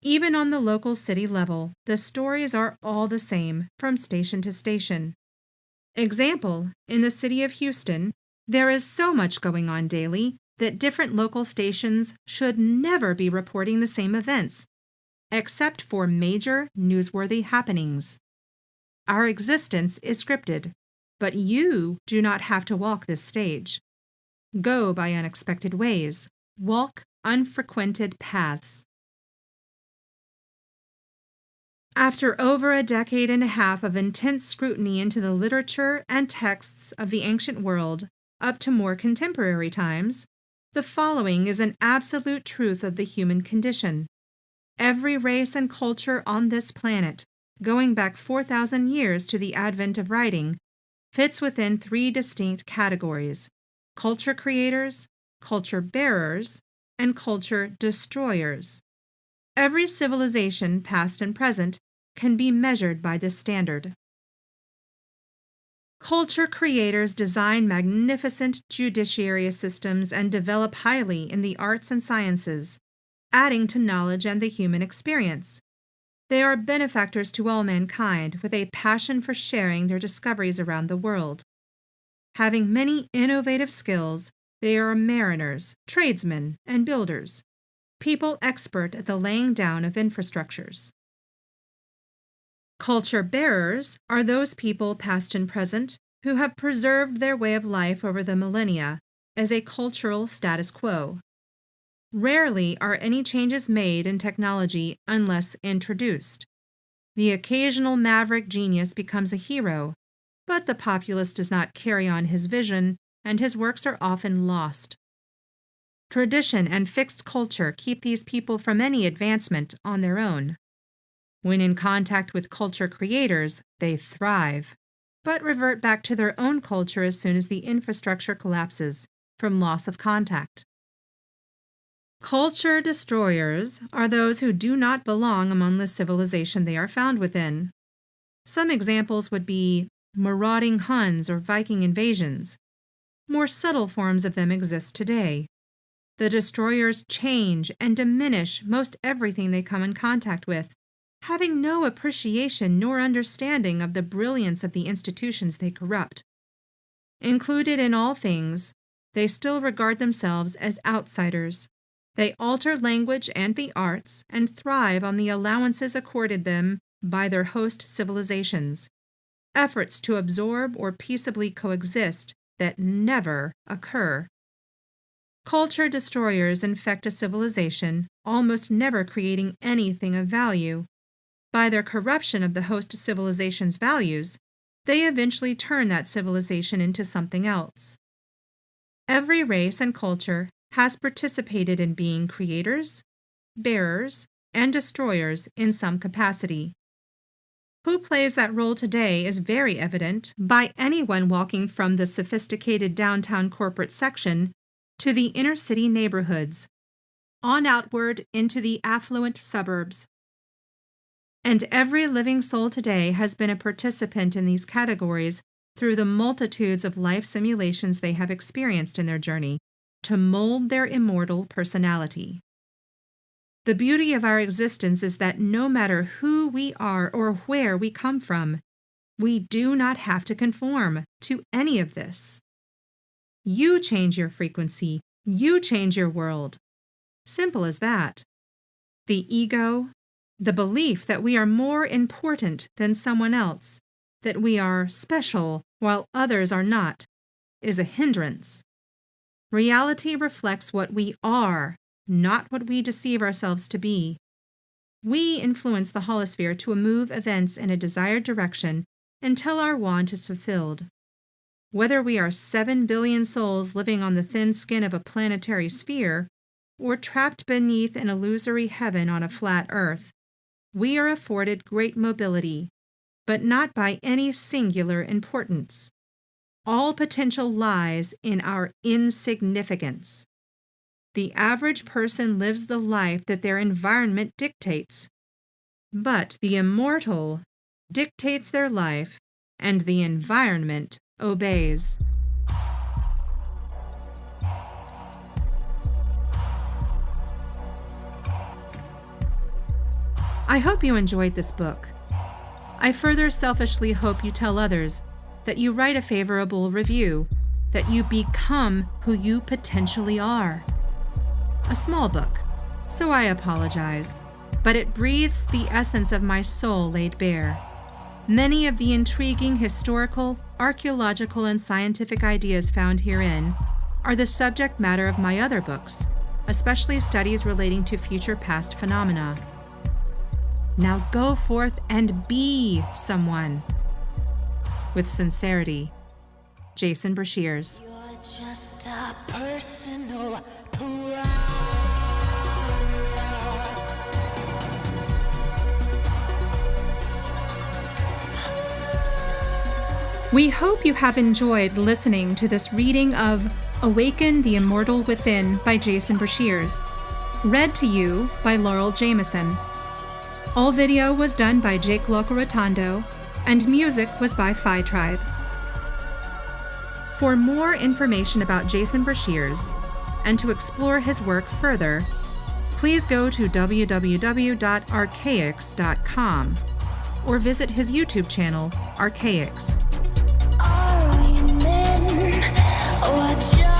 Even on the local city level, the stories are all the same from station to station. Example, in the city of Houston, there is so much going on daily that different local stations should never be reporting the same events, except for major newsworthy happenings. Our existence is scripted, but you do not have to walk this stage. Go by unexpected ways. Walk unfrequented paths. After over a decade and a half of intense scrutiny into the literature and texts of the ancient world, up to more contemporary times, the following is an absolute truth of the human condition. Every race and culture on this planet, going back 4,000 years to the advent of writing, fits within three distinct categories: culture creators, culture bearers, and culture destroyers. Every civilization, past and present, can be measured by this standard. Culture creators design magnificent judiciary systems and develop highly in the arts and sciences, adding to knowledge and the human experience. They are benefactors to all mankind with a passion for sharing their discoveries around the world. Having many innovative skills, They are mariners, tradesmen, and builders, people expert at the laying down of infrastructures. Culture bearers are those people, past and present, who have preserved their way of life over the millennia as a cultural status quo. Rarely are any changes made in technology unless introduced. The occasional maverick genius becomes a hero, but the populace does not carry on his vision, and his works are often lost. Tradition and fixed culture keep these people from any advancement on their own. When in contact with culture creators, they thrive, but revert back to their own culture as soon as the infrastructure collapses from loss of contact. Culture destroyers are those who do not belong among the civilization they are found within. Some examples would be marauding Huns or Viking invasions. More subtle forms of them exist today. The destroyers change and diminish most everything they come in contact with, having no appreciation nor understanding of the brilliance of the institutions they corrupt. Included in all things, they still regard themselves as outsiders. They alter language and the arts and thrive on the allowances accorded them by their host civilizations, efforts to absorb or peaceably coexist that never occur. Culture destroyers infect a civilization, almost never creating anything of value. By their corruption of the host civilization's values, they eventually turn that civilization into something else. Every race and culture has participated in being creators, bearers, and destroyers in some capacity. Who plays that role today is very evident by anyone walking from the sophisticated downtown corporate section to the inner city neighborhoods, on outward into the affluent suburbs. And every living soul today has been a participant in these categories through the multitudes of life simulations they have experienced in their journey to mold their immortal personality. The beauty of our existence is that no matter who we are or where we come from, we do not have to conform to any of this. You change your frequency, you change your world. Simple as that. The ego, the belief that we are more important than someone else, that we are special while others are not, is a hindrance. Reality reflects what we are, not what we deceive ourselves to be. We influence the holosphere to move events in a desired direction until our want is fulfilled. Whether we are 7 billion souls living on the thin skin of a planetary sphere, or trapped beneath an illusory heaven on a flat earth, we are afforded great mobility, but not by any singular importance. All potential lies in our insignificance. The average person lives the life that their environment dictates, but the immortal dictates their life, and the environment obeys. I hope you enjoyed this book. I further selfishly hope you tell others, that you write a favorable review, that you become who you potentially are. A small book, so I apologize, but it breathes the essence of my soul laid bare. Many of the intriguing historical, archaeological, and scientific ideas found herein are the subject matter of my other books, especially studies relating to future past phenomena. Now go forth and be someone. With sincerity, Jason Brashears.
You're just a personal pariah.
We hope you have enjoyed listening to this reading of Awaken the Immortal Within by Jason Brashears, read to you by Laurel Jameson. All video was done by Jake Locorotondo, and music was by Phi Tribe. For more information about Jason Brashears, and to explore his work further, please go to www.archaics.com or visit his YouTube channel, Archaics.
Are we men or just